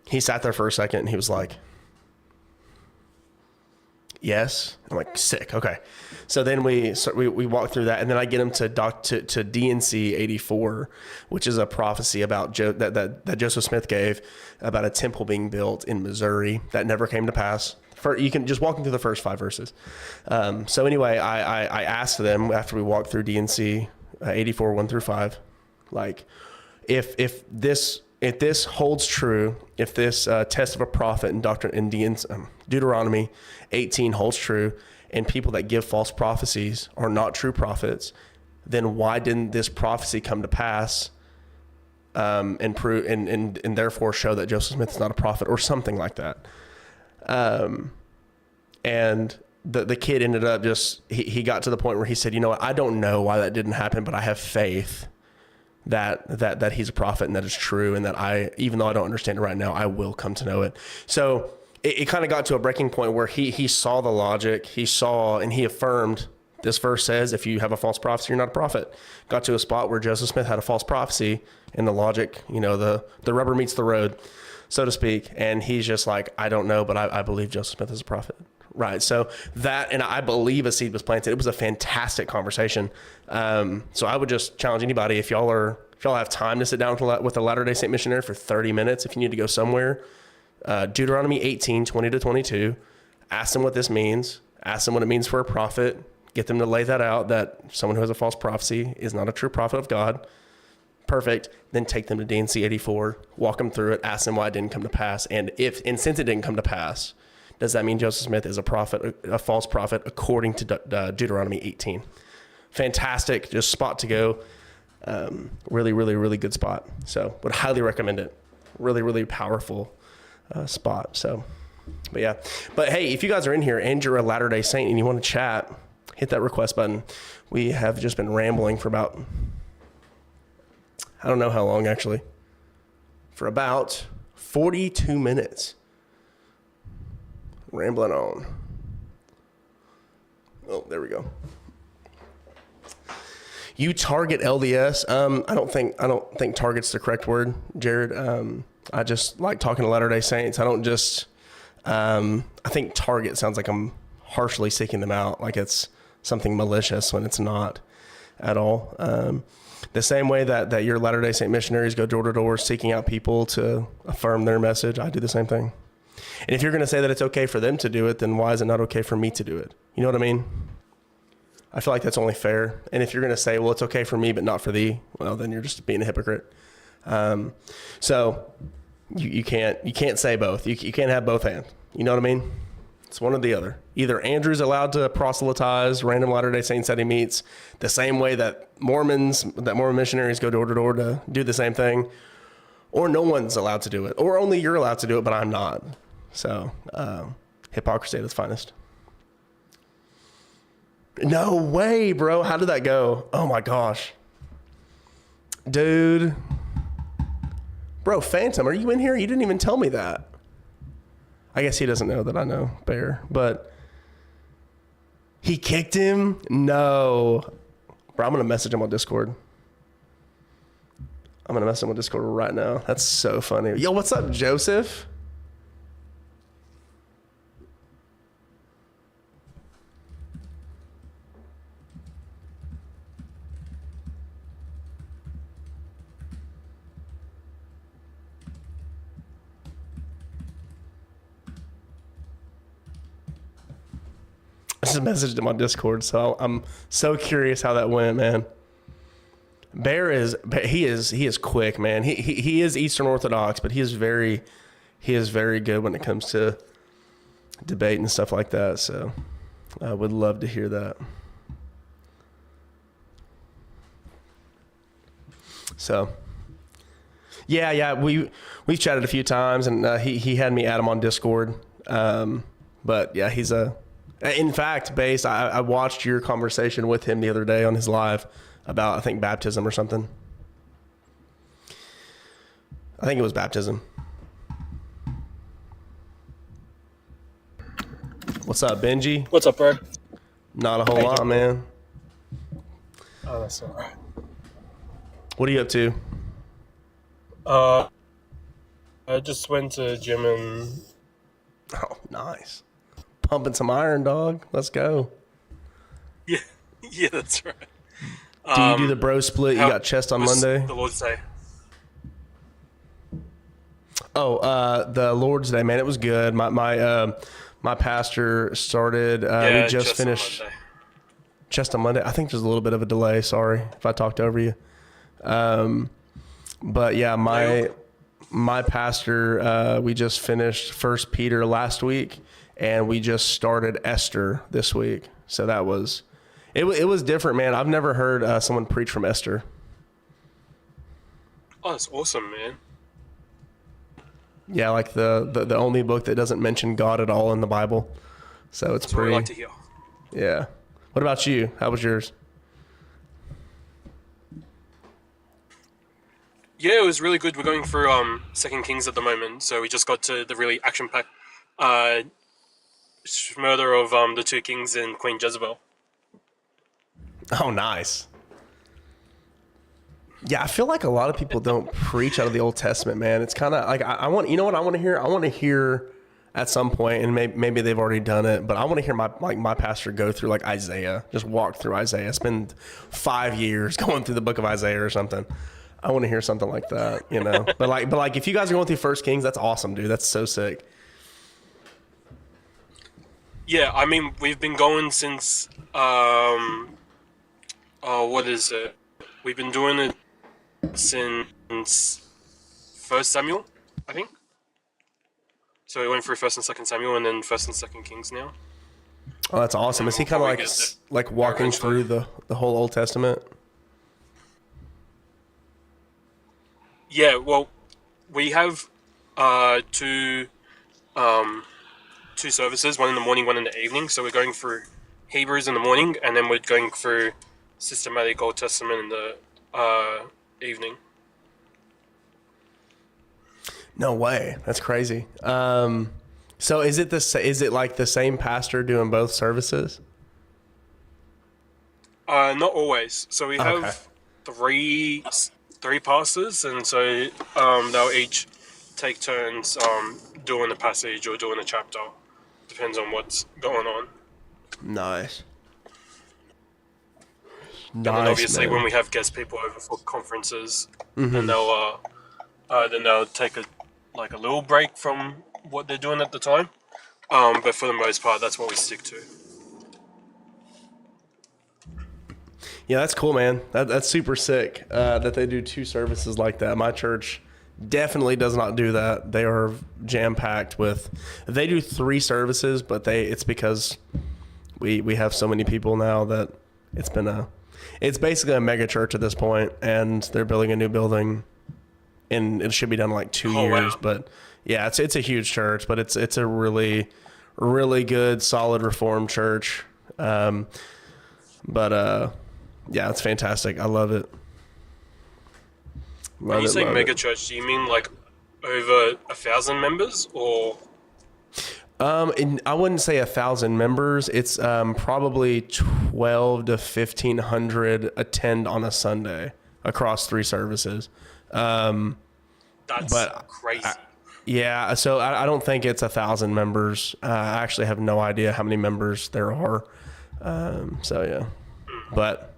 he sat there for a second and he was like, yes. I'm like, sick. Okay. So then we walked through that, and then I get him to DNC 84, which is a prophecy about that Joseph Smith gave about a temple being built in Missouri that never came to pass. You can just walk through the first 5 verses. So anyway, I asked them after we walked through DNC 84, 1 through 5, like if this holds true, if this test of a prophet and Doctrine in Deuteronomy 18 holds true, and people that give false prophecies are not true prophets, then why didn't this prophecy come to pass and prove and therefore show that Joseph Smith is not a prophet or something like that? And the kid ended up he got to the point where he said, you know what, I don't know why that didn't happen, but I have faith that he's a prophet and that is true, and that even though I don't understand it right now, I will come to know it. So it kind of got to a breaking point where he saw the logic, he saw, and he affirmed, this verse says, if you have a false prophecy, you're not a prophet. Got to a spot where Joseph Smith had a false prophecy, and the logic, the rubber meets the road, so to speak. And he's just like, I don't know, but I believe Joseph Smith is a prophet. Right. So that, and I believe a seed was planted. It was a fantastic conversation. So I would just challenge anybody, if y'all have time to sit down with a Latter-day Saint missionary for 30 minutes, if you need to go somewhere, Deuteronomy 18, 20 to 22, ask them what this means, ask them what it means for a prophet, get them to lay that out, that someone who has a false prophecy is not a true prophet of God. Perfect. Then take them to DNC 84, walk them through it, ask them why it didn't come to pass. And since it didn't come to pass, does that mean Joseph Smith is a prophet, a false prophet, according to Deuteronomy 18? Fantastic, just spot to go. Really, really, really good spot. So would highly recommend it. Really, really powerful spot. So, but hey, if you guys are in here and you're a Latter-day Saint and you want to chat, hit that request button. We have just been rambling for about, I don't know how long actually, for about 42 minutes. Rambling on. Oh, there we go. You target LDS. I don't think target's the correct word, Jared. I just like talking to Latter-day Saints. I don't just, I think target sounds like I'm harshly seeking them out, like it's something malicious when it's not at all. The same way that your Latter-day Saint missionaries go door to door seeking out people to affirm their message, I do the same thing. And if you're going to say that it's okay for them to do it, then why is it not okay for me to do it? You know what I mean? I feel like that's only fair. And if you're going to say, well, it's okay for me, but not for thee, well, then you're just being a hypocrite. So you can't say both. You can't have both hands. You know what I mean? It's one or the other. Either Andrew's allowed to proselytize random Latter-day Saints that he meets the same way that Mormon missionaries go door to door to do the same thing, or no one's allowed to do it, or only you're allowed to do it, but I'm not. So, hypocrisy at its finest. No way, bro. How did that go? Oh my gosh. Dude. Bro, Phantom, are you in here? You didn't even tell me that. I guess he doesn't know that I know Bear, but he kicked him? No. Bro, I'm going to message him on Discord. I'm going to message him on Discord right now. That's so funny. Yo, what's up, Joseph? just messaged him on Discord, so I'm so curious how that went, man. Bear is quick, man. He is Eastern Orthodox, but he is very good when it comes to debate and stuff like that. So I would love to hear that. So yeah, we've chatted a few times, and he had me add him on Discord. But yeah, in fact, Base, I watched your conversation with him the other day on his live about, I think, baptism or something. I think it was baptism. What's up, Benji? What's up, bro? Not a whole lot, man. Oh, that's all right. What are you up to? I just went to gym and... Oh, nice. Pumping some iron, dog. Let's go. Yeah, that's right. Do you do the bro split? You got chest on Monday? The Lord's Day. Oh, the Lord's Day, man. It was good. My pastor started. We just finished chest on Monday. I think there's a little bit of a delay. Sorry if I talked over you. But yeah, my pastor, we just finished 1 Peter last week, and we just started Esther this week. So that was, it was different, man. I've never heard someone preach from Esther. Oh, that's awesome, man. Yeah, like the only book that doesn't mention God at all in the Bible. So it's that's pretty. What I like to hear. Yeah. What about you? How was yours? Yeah, it was really good. We're going through 2 Kings at the moment, so we just got to the really action-packed murder of the 2 kings and Queen Jezebel. Oh, nice. Yeah, I feel like a lot of people don't preach out of the Old Testament, man. It's kind of like I want, you know what I want to hear? I want to hear at some point, and maybe they've already done it, but I want to hear my pastor go through like Isaiah, just walk through Isaiah, spend 5 years going through the book of Isaiah or something. I want to hear something like that, you know. but like if you guys are going through 1 Kings, that's awesome, dude. That's so sick. Yeah, I mean, we've been going since what is it? We've been doing it since 1 Samuel, I think. So we went through 1 and 2 Samuel, and then 1 and 2 Kings now. Oh, that's awesome. Is he kind of like walking through the whole Old Testament? Yeah, well, we have two services, one in the morning, one in the evening. So we're going through Hebrews in the morning, and then we're going through systematic Old Testament in the evening. No way. That's crazy. So is it like the same pastor doing both services? Not always. So we have three pastors, and so they'll each take turns doing a passage or doing a chapter. Depends on what's going on. Nice. And then obviously when we have guest people over for conferences, then they'll take a little break from what they're doing at the time. But for the most part, that's what we stick to. Yeah, that's cool, man. That's super sick that they do 2 services like that. My church definitely does not do that. They are jam-packed with... They do 3 services, but it's because we have so many people now that it's basically a mega church at this point, and they're building a new building, and it should be done in like 2 years. Wow. But yeah, it's a huge church, but it's a really, really good, solid Reformed church. Yeah, it's fantastic. I love it. When you say mega church, do you mean like over 1,000 members, or? And I wouldn't say 1,000 members. It's probably 1,200 to 1,500 attend on a Sunday across 3 services. That's crazy. Yeah, so I don't think it's 1,000 members. I actually have no idea how many members there are. So yeah, but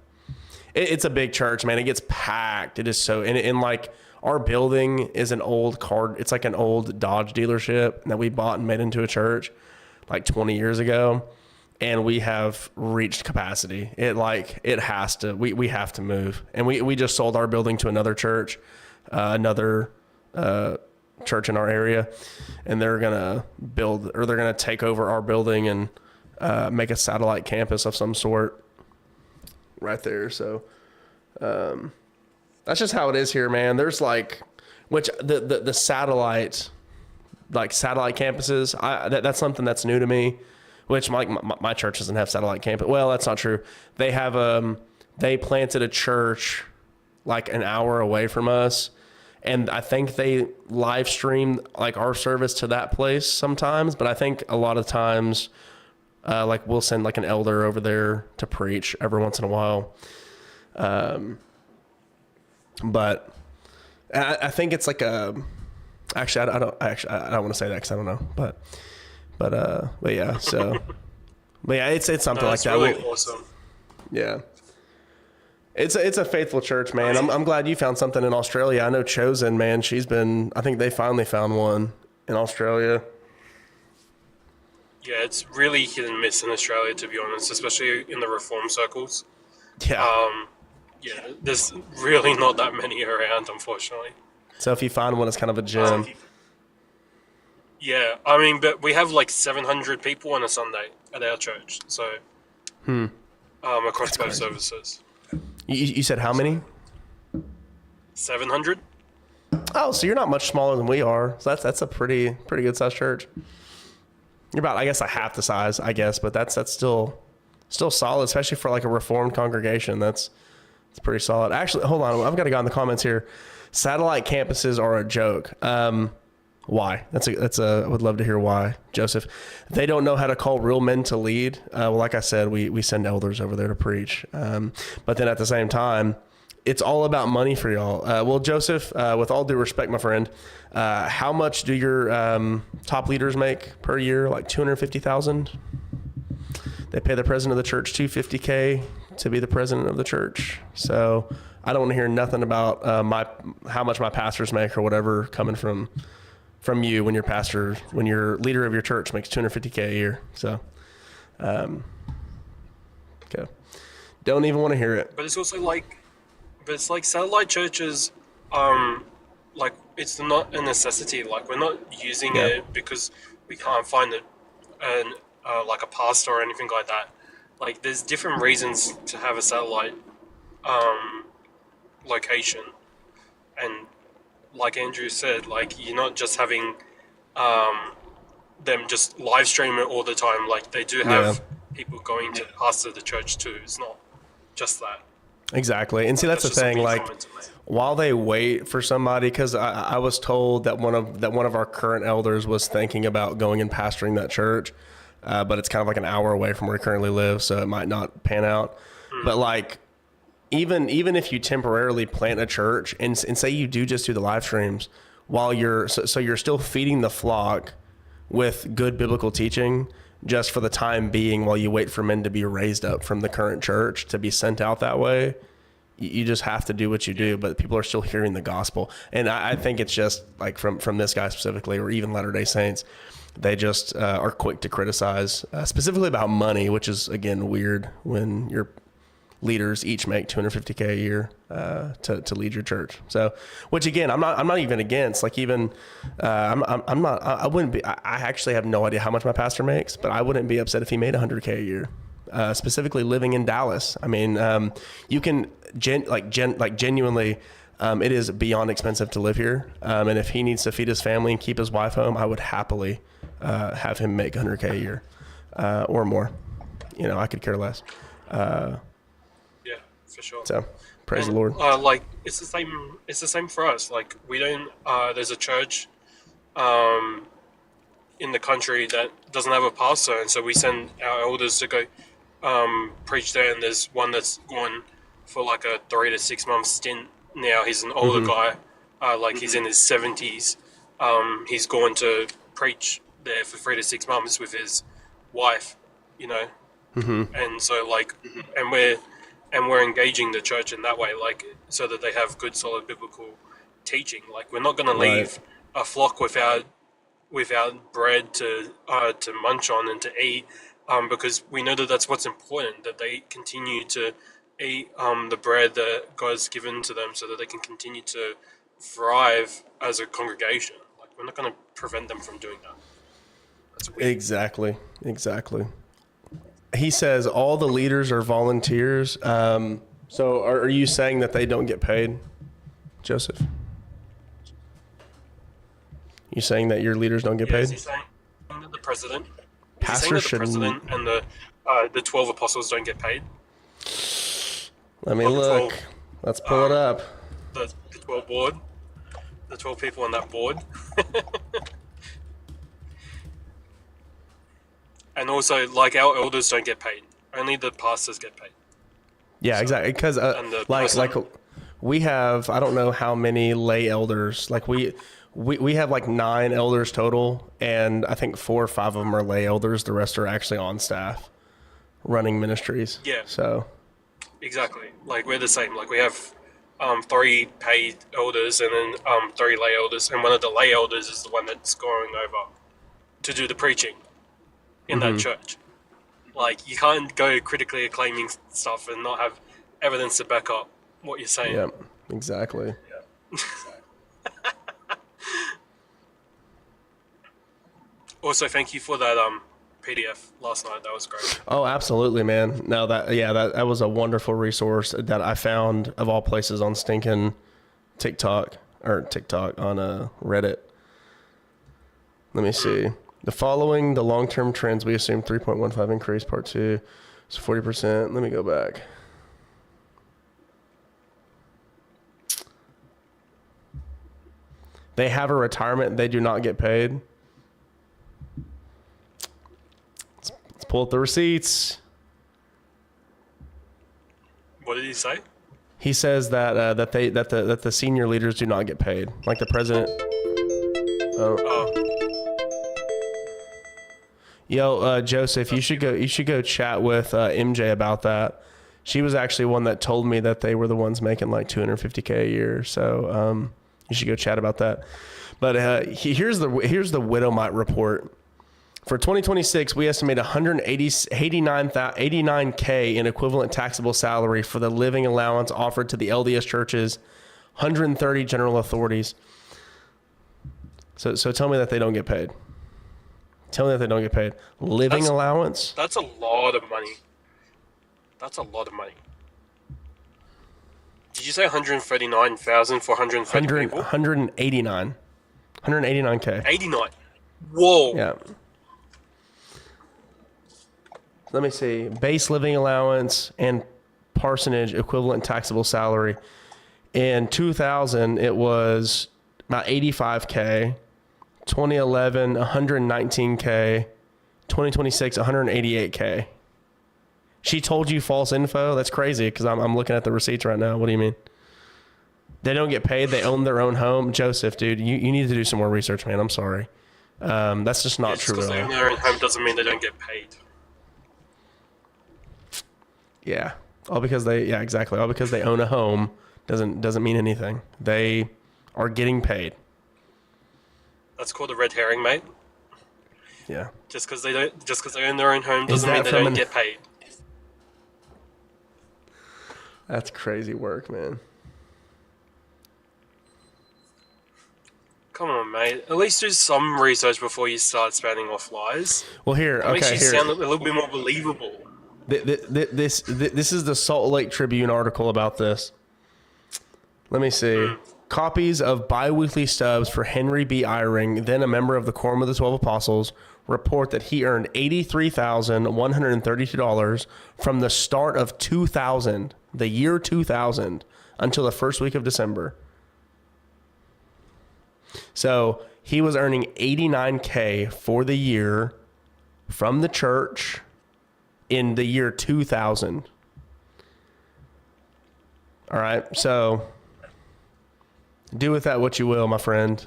it's a big church, man. It gets packed. It is so, and like our building is an old it's like an old Dodge dealership that we bought and made into a church like 20 years ago. and we have reached capacity. It has to, we have to move. And we just sold our building to another church, another church in our area, and they're going to they're going to take over our building and make a satellite campus of some sort right there. So that's just how it is here, man. There's the satellite, satellite campuses. That's something that's new to me, which my church doesn't have satellite campus. Well, that's not true. They have, they planted a church like an hour away from us. And I think they live stream our service to that place sometimes, but I think a lot of times, we'll send an elder over there to preach every once in a while. But I think it's I don't want to say that because I don't know, but yeah, so, but yeah, it's something like that. Really awesome. Yeah. It's a faithful church, man. I'm glad you found something in Australia. I know Chosen, man. I think they finally found one in Australia. Yeah, it's really hit and miss in Australia, to be honest, especially in the reform circles. Yeah. Yeah, there's really not that many around, unfortunately. So if you find one, it's kind of a gem. Yeah, I mean, but we have 700 people on a Sunday at our church, so across both services. You said how many? 700. Oh, so you're not much smaller than we are. So that's a pretty good sized church. You're about, I guess, half the size, I guess, but that's still solid, especially for a Reformed congregation. It's pretty solid. Actually, hold on, I've got a guy in the comments here. Satellite campuses are a joke. Why? I would love to hear why, Joseph. They don't know how to call real men to lead. Well, like I said, we send elders over there to preach. But then at the same time, it's all about money for y'all. Well, Joseph, with all due respect, my friend, how much do your top leaders make per year? $250,000? They pay the president of the church $250K to be the president of the church. So I don't want to hear nothing about how much my pastors make or whatever coming from you when your leader of your church makes $250K a year. So, okay. Don't even want to hear it. But it's also it's satellite churches, it's not a necessity. We're not using it because we can't find a pastor or anything like that. There's different reasons to have a satellite, location. And like Andrew said, you're not just having them just live stream it all the time. They do have people going to pastor the church too. It's not just that. Exactly. And see, that's the thing. While they wait for somebody, because I was told that one of our current elders was thinking about going and pastoring that church, but it's kind of an hour away from where he currently lives, so it might not pan out. But even if you temporarily plant a church and say you do just do the live streams while you're still feeding the flock with good biblical teaching just for the time being while you wait for men to be raised up from the current church to be sent out that way. You just have to do what you do, but people are still hearing the gospel. And I think it's just from this guy specifically, or even Latter-day Saints, they just are quick to criticize, specifically about money, which is, again, weird when your leaders each make $250K a year to lead your church. So, which again, I'm not even against. I wouldn't be. I actually have no idea how much my pastor makes, but I wouldn't be upset if he made $100K a year. Specifically living in Dallas. I mean, you can genuinely. It is beyond expensive to live here, and if he needs to feed his family and keep his wife home, I would happily have him make $100K a year or more. I could care less. Yeah, for sure. So, praise the Lord. It's the same. It's the same for us. We don't. There's a church, in the country that doesn't have a pastor, and so we send our elders to go preach there. And there's one that's gone for a 3 to 6 month stint. Now he's an older guy, he's in his 70s. He's gone to preach there for 3 to 6 months with his wife, and so and we're engaging the church in that way, so that they have good, solid biblical teaching. We're not going to leave a flock without bread to munch on and to eat, because we know that that's what's important, that they continue to eat the bread that God's given to them so that they can continue to thrive as a congregation. Like, we're not going to prevent them from doing that. That's weird. Exactly. He says all the leaders are volunteers. So are you saying that they don't get paid, Joseph? You saying that your leaders don't get paid? Is he saying that the president, and the 12 apostles don't get paid? Let me look. 12, Let's pull it up. The 12 board, the 12 people on that board. And also, like, our elders don't get paid. Only the pastors get paid. Yeah, exactly. Because like we have, I don't know how many lay elders. Like we have like 9 elders total, and I think 4 or 5 of them are lay elders. The rest are actually on staff, running ministries. Yeah. So. Exactly. Like, we're the same. Like, we have 3 paid elders and then 3 lay elders, and one of the lay elders is the one that's going over to do the preaching in that church. Like, you can't go critically acclaiming stuff and not have evidence to back up what you're saying. Yep, exactly. Yeah. Also, thank you for that PDF last night. That was great. Oh, absolutely, man. No, that was a wonderful resource that I found, of all places, on stinking TikTok on Reddit. Let me see. The following, the long-term trends, we assume 3.15 increase, part 2, so 40%. Let me go back. They have a retirement. They do not get paid. Let's pull up the receipts. What did he say? He says that that the senior leaders do not get paid, like the president. Yo, Joseph, you should go chat with MJ about that. She was actually one that told me that they were the ones making like $250K a year. So you should go chat about that. But here's the Widowmite report. For 2026, we estimate 89K in equivalent taxable salary for the living allowance offered to the LDS churches, 130 general authorities. So tell me that they don't get paid. Tell me that they don't get paid. Living allowance? That's a lot of money. That's a lot of money. Did you say 139,000 for 130 people? 189. 189K. 89. Whoa. Yeah. Let me see. Base living allowance and parsonage equivalent taxable salary. In 2000, it was about 85K. 2011, 119K. 2026, 188K. She told you false info? That's crazy, because I'm looking at the receipts right now. What do you mean? They don't get paid. They own their own home. Joseph, dude, you need to do some more research, man. I'm sorry. That's just not true. Because they own their own home doesn't mean they don't get paid. Yeah. All because they own a home doesn't mean anything. They are getting paid. That's called a red herring, mate. Yeah. Just because they own their own home doesn't mean they don't get paid. That's crazy work, man. Come on, mate. At least do some research before you start spouting off lies. Well, It makes you sound a little bit more believable. This is the Salt Lake Tribune article about this. Let me see. Copies of biweekly stubs for Henry B. Eyring, then a member of the Quorum of the 12 Apostles, report that he earned $83,132 from the start of 2000, the year 2000, until the first week of December. So he was earning $89K for the year from the church in the year 2000. All right, so do with that what you will, my friend.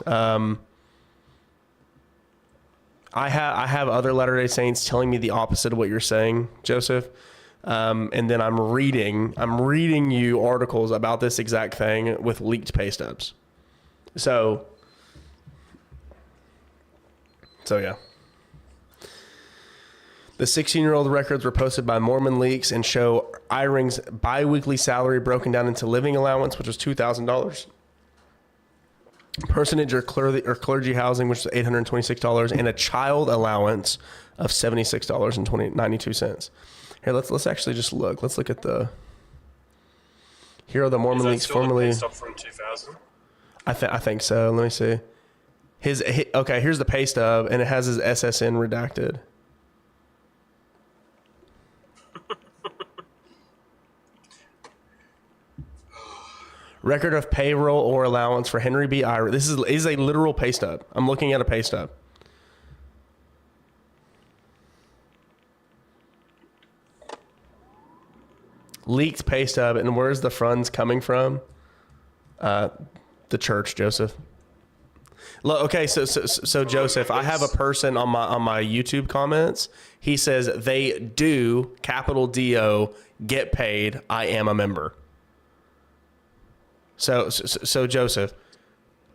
I have other Latter-day Saints telling me the opposite of what you're saying, Joseph. And then I'm reading you articles about this exact thing with leaked pay stubs. So yeah. The 16-year-old records were posted by Mormon Leaks and show Eyring's bi-weekly salary broken down into living allowance, which was $2,000. Personage or clergy housing, which is $826, and a child allowance of $76.92. Here, let's actually just look. Let's look at the. Here are the Mormon Leaks formerly. Stop from 2000. I think so. Let me see. Okay, here's the pay stub, and it has his SSN redacted. Record of payroll or allowance for Henry B. Eyring. This is a literal pay stub. I'm looking at a pay stub. Leaked pay stub, and where's the funds coming from? The church, Joseph. Okay, so Joseph, I have a person on my YouTube comments. He says they do, capital D-O, get paid. I am a member. So Joseph,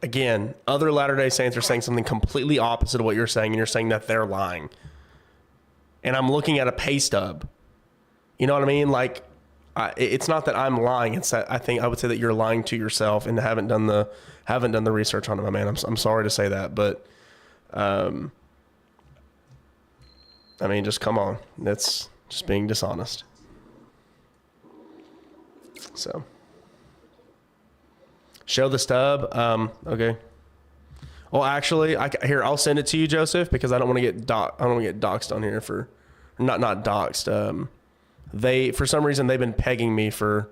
again, other Latter-day Saints are saying something completely opposite of what you're saying, and you're saying that they're lying. And I'm looking at a pay stub. You know what I mean? Like, it's not that I'm lying. It's that I would say that you're lying to yourself and haven't done the research on it, my man. I'm sorry to say that, but I mean, just come on. That's just being dishonest. So. Show the stub. Okay. Well, actually, I'll send it to you, Joseph, because I don't want to get doxxed on here for not doxxed. For some reason they've been pegging me for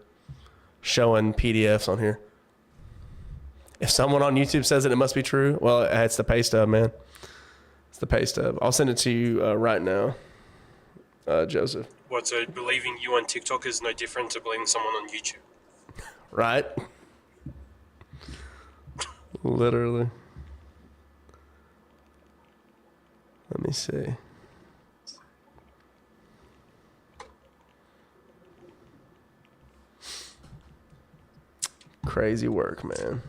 showing PDFs on here. If someone on YouTube says it must be true. Well, it's the pay stub, man. It's the pay stub. I'll send it to you right now, Joseph. What? So believing you on TikTok is no different to believing someone on YouTube? Right. Literally. Let me see. Crazy work, man.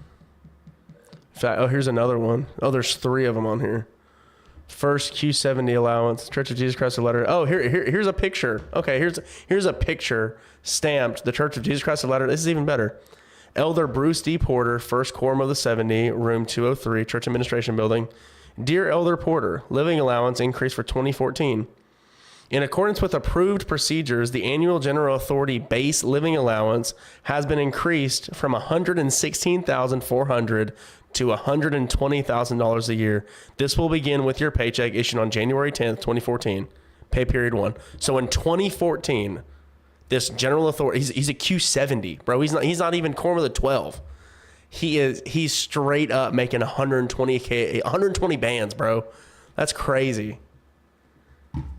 In fact, here's another one. Oh, there's 3 of them on here. First Q70 allowance, Church of Jesus Christ of Latter. Oh, here's a picture. Okay, here's a picture stamped. The Church of Jesus Christ of Latter. This is even better. Elder Bruce D. Porter, First Quorum of the 70, Room 203, Church Administration Building. Dear Elder Porter, living allowance increase for 2014. In accordance with approved procedures, the annual General Authority base living allowance has been increased from $116,400 to $120,000 a year. This will begin with your paycheck issued on January 10th, 2014, pay period 1. So in 2014, this General Authority, he's a Q70, bro. He's not even Quorum of the 12. He's straight up making 120 bands, bro. That's crazy.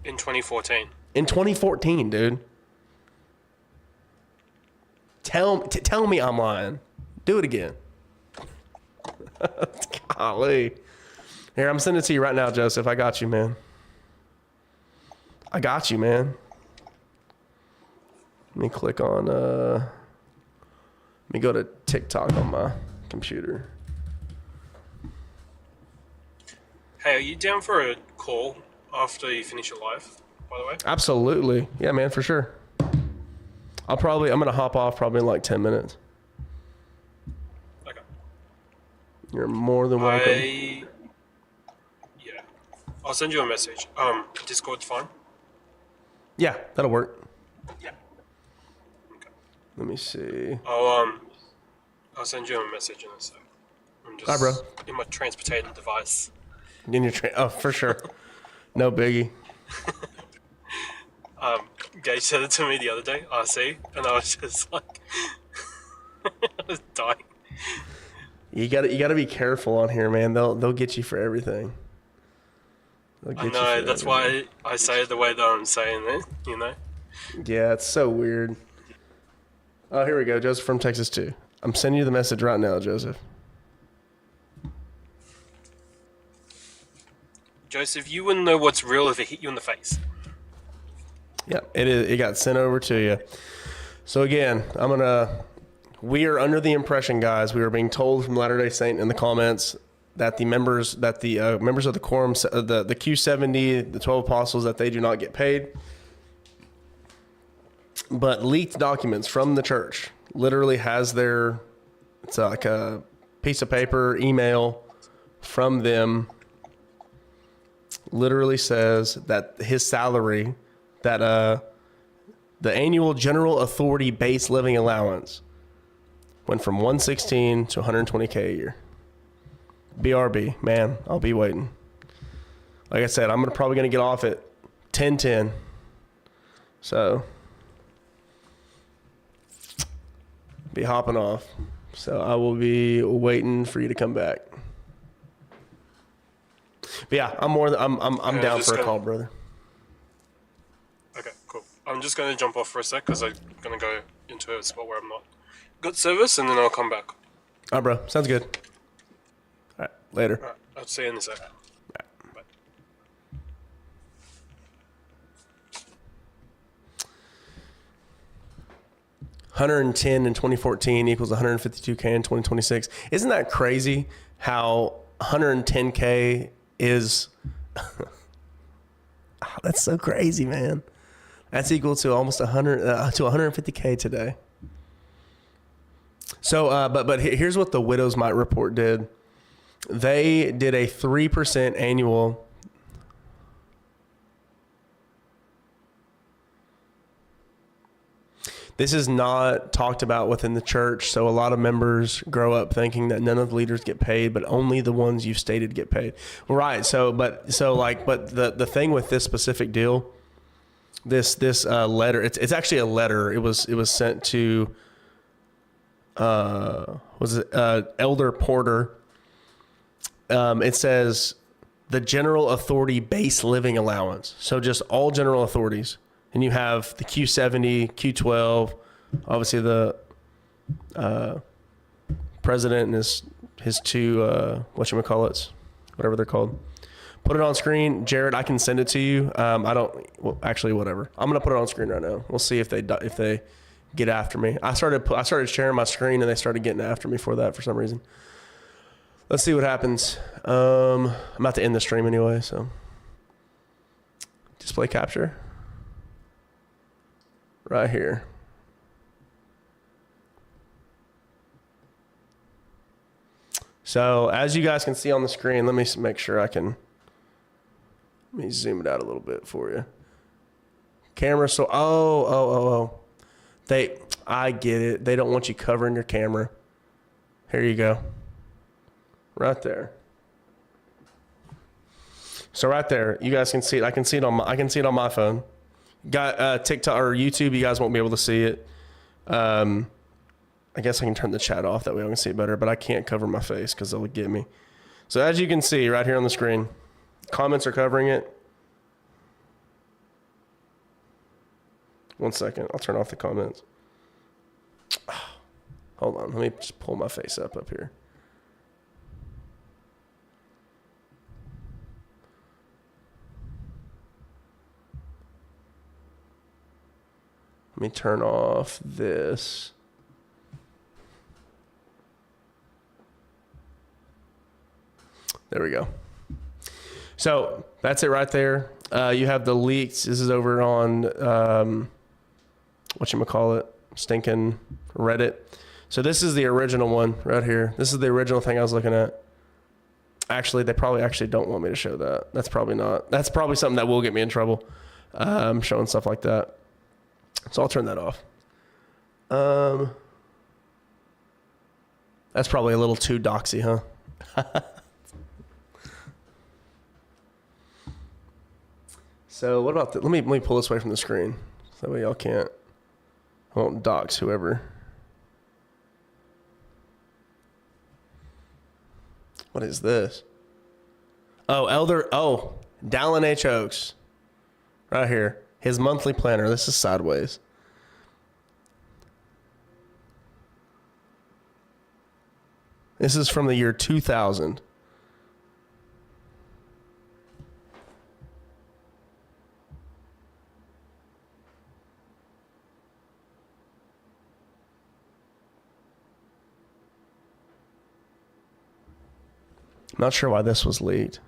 In 2014. In 2014, dude. Tell me I'm lying. Do it again. Golly. Here, I'm sending it to you right now, Joseph. I got you, man. Let me click on, let me go to TikTok on my computer. Hey, are you down for a call after you finish your live, by the way? Absolutely. Yeah, man, for sure. I'm going to hop off probably in like 10 minutes. Okay. You're more than welcome. Yeah. I'll send you a message. Discord's fine? Yeah, that'll work. Yeah. Okay. Let me see. I'll send you a message in a sec. I'm just Hi, bro. in my transportation device. In your oh, for sure. No biggie. Gage said it to me the other day, RC, and I was just like, I was dying. You gotta be careful on here, man. They'll get you for everything. I know, that's why I say it the way that I'm saying it, you know? Yeah, it's so weird. Oh, here we go. Joseph from Texas too. I'm sending you the message right now, Joseph. Joseph, you wouldn't know what's real if it hit you in the face. Yeah, it got sent over to you. So again, we are under the impression, guys, we were being told from Latter-day Saint in the comments that the members of the quorum, the Q70, the 12 apostles, that they do not get paid. But leaked documents from the church literally has it's like a piece of paper, email from them, literally says that his salary, that the annual general authority base living allowance went from 116 to 120K a year. BRB, man, I'll be waiting. Like I said, I'm probably going to get off at 10:10. So, be hopping off. So I will be waiting for you to come back. But yeah, I'm down for a call, brother. Okay, cool. I'm just gonna jump off for a sec because I'm gonna go into a spot where I'm not got service, and then I'll come back. All right, bro. Sounds good. All right, later. All right, I'll see you in a sec. Bye. 110 in 2014 equals 152K in 2026. Isn't that crazy how 110K is... That's so crazy, man. That's equal to almost 150K today. So, but here's what the Widows Mite report did. They did a 3% annual... This is not talked about within the church, so a lot of members grow up thinking that none of the leaders get paid, but only the ones you've stated get paid. Right. But the thing with this specific deal, this letter, it's actually a letter. It was sent to Elder Porter. It says the general authority base living allowance. So just all general authorities. And you have the Q70, Q12, obviously the president and his two, whatchamacallits, whatever they're called. Put it on screen. Jared, I can send it to you. Actually, whatever. I'm going to put it on screen right now. We'll see if they get after me. I started sharing my screen and they started getting after me for that for some reason. Let's see what happens. I'm about to end the stream anyway, so. Display capture. Right here. So as you guys can see on the screen, let me make sure let me zoom it out a little bit for you. Camera, so, I get it. They don't want you covering your camera. Here you go. Right there. So right there, you guys can see it. I can see it on my phone. Got TikTok or YouTube, you guys won't be able to see it. I guess I can turn the chat off, that way I can see it better, but I can't cover my face because they'll get me. So as you can see right here on the screen, comments are covering it. One second, I'll turn off the comments. Hold on, let me just pull my face up here. Let me turn off this. There we go. So that's it right there. You have the leaks. This is over on, whatchamacallit, stinking Reddit. So this is the original one right here. This is the original thing I was looking at. Actually, they probably actually don't want me to show that. That's probably not. That's probably something that will get me in trouble. Showing stuff like that. So I'll turn that off. That's probably a little too doxy, huh? So what about let me pull this away from the screen. So that way y'all can't. I won't dox whoever. What is this? Dallin H. Oaks. Right here. His monthly planner. This is sideways. This is from the year 2000. Not sure why this was leaked.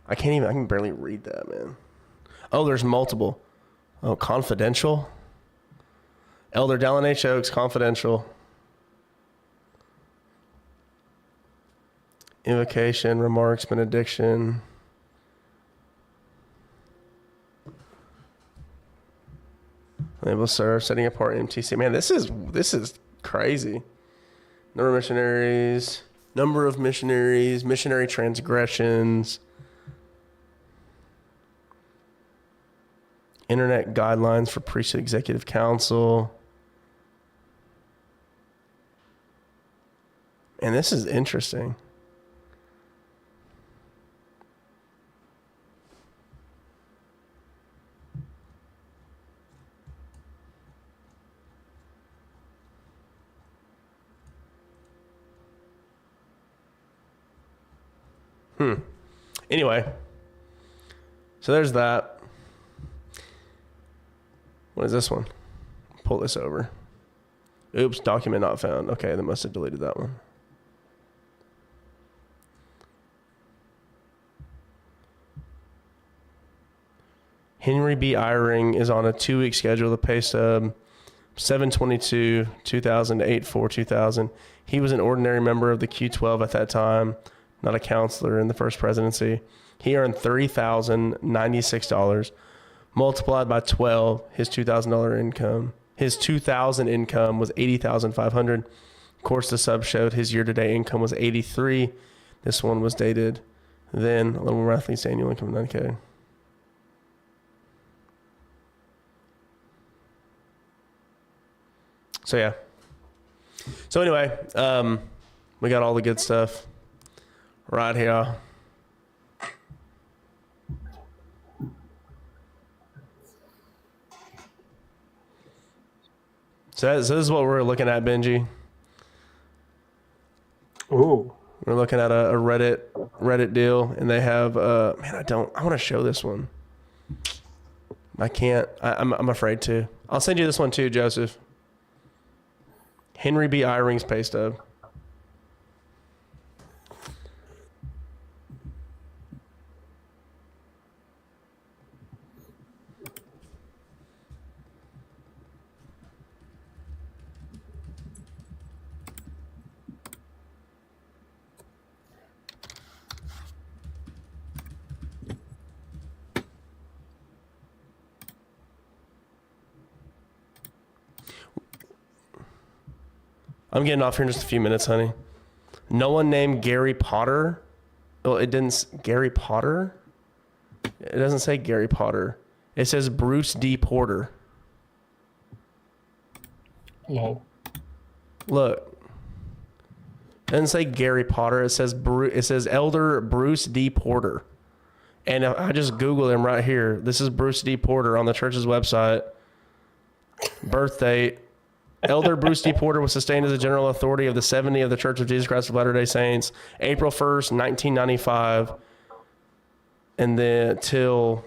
I can barely read that, man. Oh, there's multiple. Oh, confidential. Elder Dallin H. Oaks, confidential. Invocation, remarks, benediction. Enable serve, setting apart MTC. Man, this is crazy. Number of missionaries, missionary transgressions, internet guidelines for priesthood executive council. And this is interesting. Anyway, so there's that. What is this one? Pull this over. Oops, document not found. Okay, they must have deleted that one. Henry B. Eyring is on a 2-week schedule to pay stub 7/22/2000 to 8/4/2000. He was an ordinary member of the Q12 at that time, not a counselor in the first presidency. He earned $30,096 multiplied by 12. His $2,000 income. His 2000 income was $80,500. Of course, the sub showed his year-to-date income was 83. This one was dated then. A little more athlete's annual income 9K. So yeah. So anyway, we got all the good stuff right here. So this is what we're looking at, Benji. Ooh. We're looking at a Reddit deal, and they have I want to show this one. I can't. I'm afraid to. I'll send you this one too, Joseph. Henry B. Eyring's pay stub. I'm getting off here in just a few minutes, honey. No one named Gary Potter. Well, it didn't. Gary Potter? It doesn't say Gary Potter. It says Bruce D. Porter. No. Look. It doesn't say Gary Potter. It says Elder Bruce D. Porter. And I just Googled him right here. This is Bruce D. Porter on the church's website. Birth date. Elder Bruce D. Porter was sustained as a general authority of the 70 of the Church of Jesus Christ of Latter-day Saints, April 1st, 1995, and then till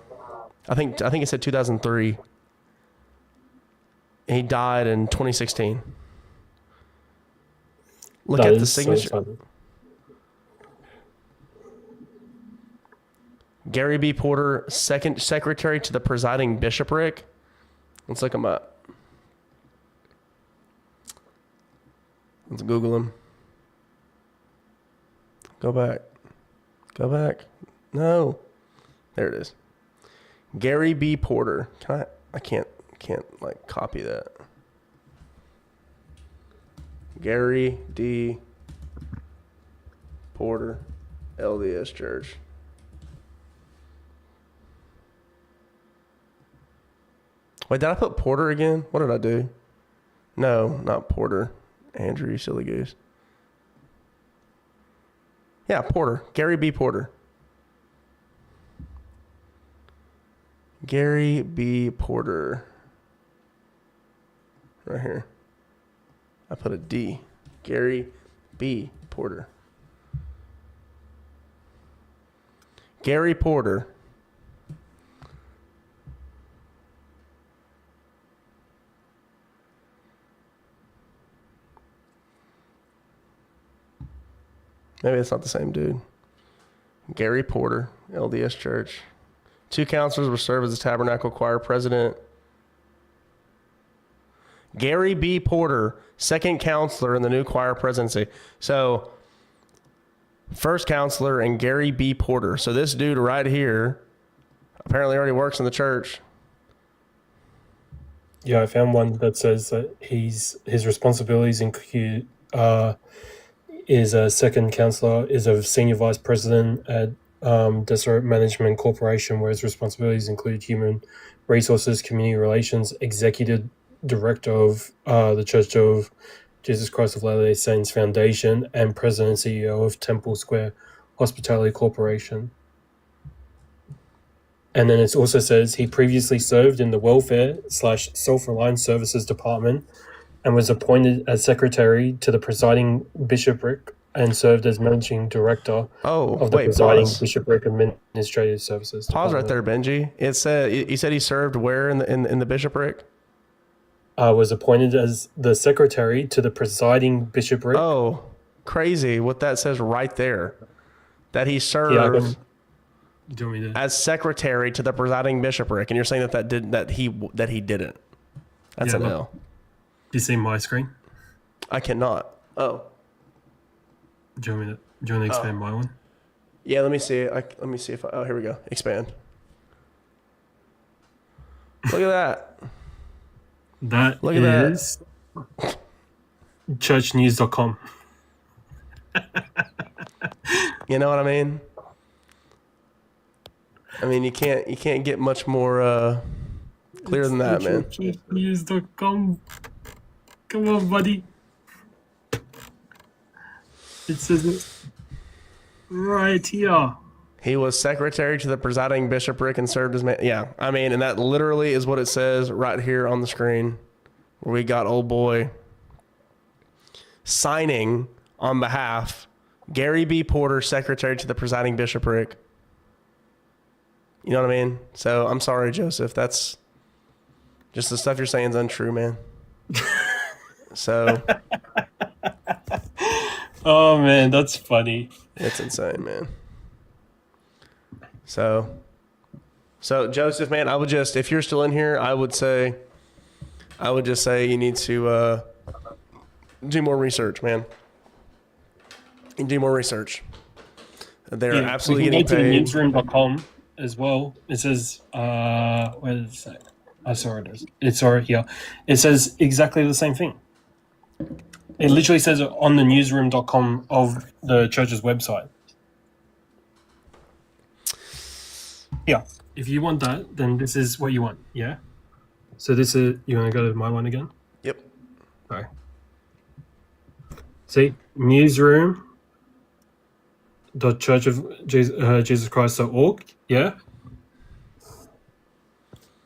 I think it said 2003. He died in 2016. Look at the signature. So Gary B. Porter, second secretary to the presiding bishopric. Let's look him up. Let's Google him. Go back. No. There it is. Gary B. Porter. I can't like copy that. Gary D. Porter, LDS Church. Wait, did I put Porter again? What did I do? No, not Porter. Andrew, you silly goose. Yeah, Porter. Gary B. Porter. Gary B. Porter. Right here. I put a D. Gary B. Porter. Gary Porter. Maybe it's not the same dude. Gary Porter, LDS Church. 2 counselors will serve as the Tabernacle Choir president. Gary B. Porter, 2nd counselor in the new choir presidency. So, 1st counselor and Gary B. Porter. So this dude right here apparently already works in the church. Yeah, I found one that says that his responsibilities include is a 2nd counselor, is a senior vice president at Deseret Management Corporation, where his responsibilities include human resources, community relations, executive director of the Church of Jesus Christ of Latter-day Saints Foundation, and president and CEO of Temple Square Hospitality Corporation. And then it also says he previously served in the Welfare/Self-Reliance Services Department and was appointed as secretary to the presiding bishopric and served as managing director of the presiding bishopric administrative services Pause department. right there, Benji. It said you said he served where in the bishopric? Was appointed as the secretary to the presiding bishopric. Oh, crazy! What that says right there, that he served as secretary to the presiding bishopric, and you're saying that he didn't. That's an L. Do you see my screen? I cannot. Oh. Do you want to expand my one? Yeah, let me see. Let me see if oh, here we go. Expand. Look at that. Look at that. Churchnews.com. You know what I mean? I mean, you can't get much more clear than that, man. Churchnews.com. Come on, buddy. It says it right here. He was secretary to the presiding bishopric and served as yeah. I mean, and that literally is what it says right here on the screen, where we got old boy signing on behalf Gary B. Porter, secretary to the presiding bishopric. You know what I mean? So I'm sorry, Joseph. That's just the stuff you're saying is untrue, man. So. Oh man, that's funny. It's insane, man. So Joseph, man, I would just, if you're still in here, I would just say you need to do more research, man. You do more research. They're absolutely getting paid. We can go to newsroom.com as well. It says, where does it say? I saw it. It's already here. It says exactly the same thing. It literally says it on the newsroom.com of the church's website. Yeah. If you want that, then this is what you want. Yeah. So this is, you want to go to my one again? Yep. Sorry. See, newsroom.churchofjesuschrist.org. Yeah.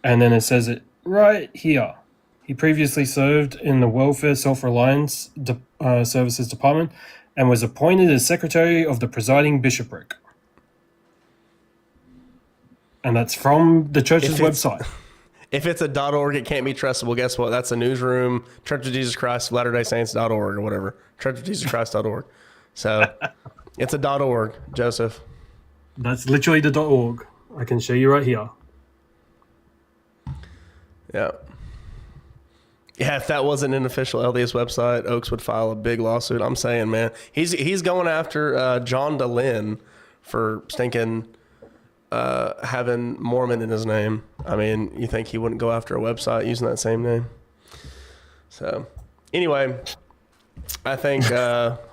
And then it says it right here. He previously served in the Welfare Self-Reliance Services Department and was appointed as secretary of the presiding bishopric. And that's from the church's website. If it's a .org, it can't be trusted. Well, guess what? That's a newsroom, Church of Jesus Christ, Latter-day Saints.org or whatever. churchofjesuschrist.org. So it's a .org, Joseph. That's literally the .org. I can show you right here. Yeah. Yeah, if that wasn't an official LDS website, Oaks would file a big lawsuit. I'm saying, man, he's going after John DeLynn for stinking having Mormon in his name. I mean, you think he wouldn't go after a website using that same name? So, anyway, I think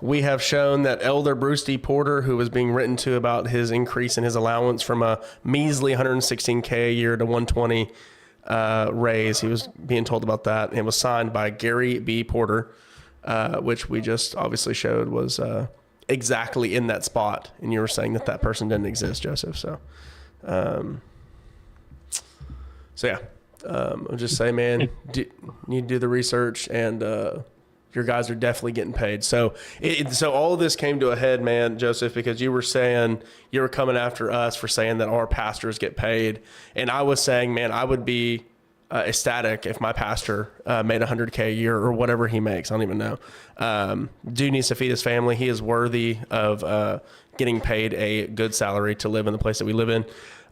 we have shown that Elder Bruce D. Porter, who was being written to about his increase in his allowance from a measly $116K a year to $120 raise. He was being told about that, and it was signed by Gary B. Porter, which we just obviously showed was exactly in that spot. And you were saying that person didn't exist, Joseph. So yeah, I'll just say, man, need to do the research, and your guys are definitely getting paid. So so all of this came to a head, man, Joseph, because you were saying you were coming after us for saying that our pastors get paid. And I was saying, man, I would be ecstatic if my pastor made $100K a year or whatever he makes. I don't even know. Dude needs to feed his family. He is worthy of getting paid a good salary to live in the place that we live in.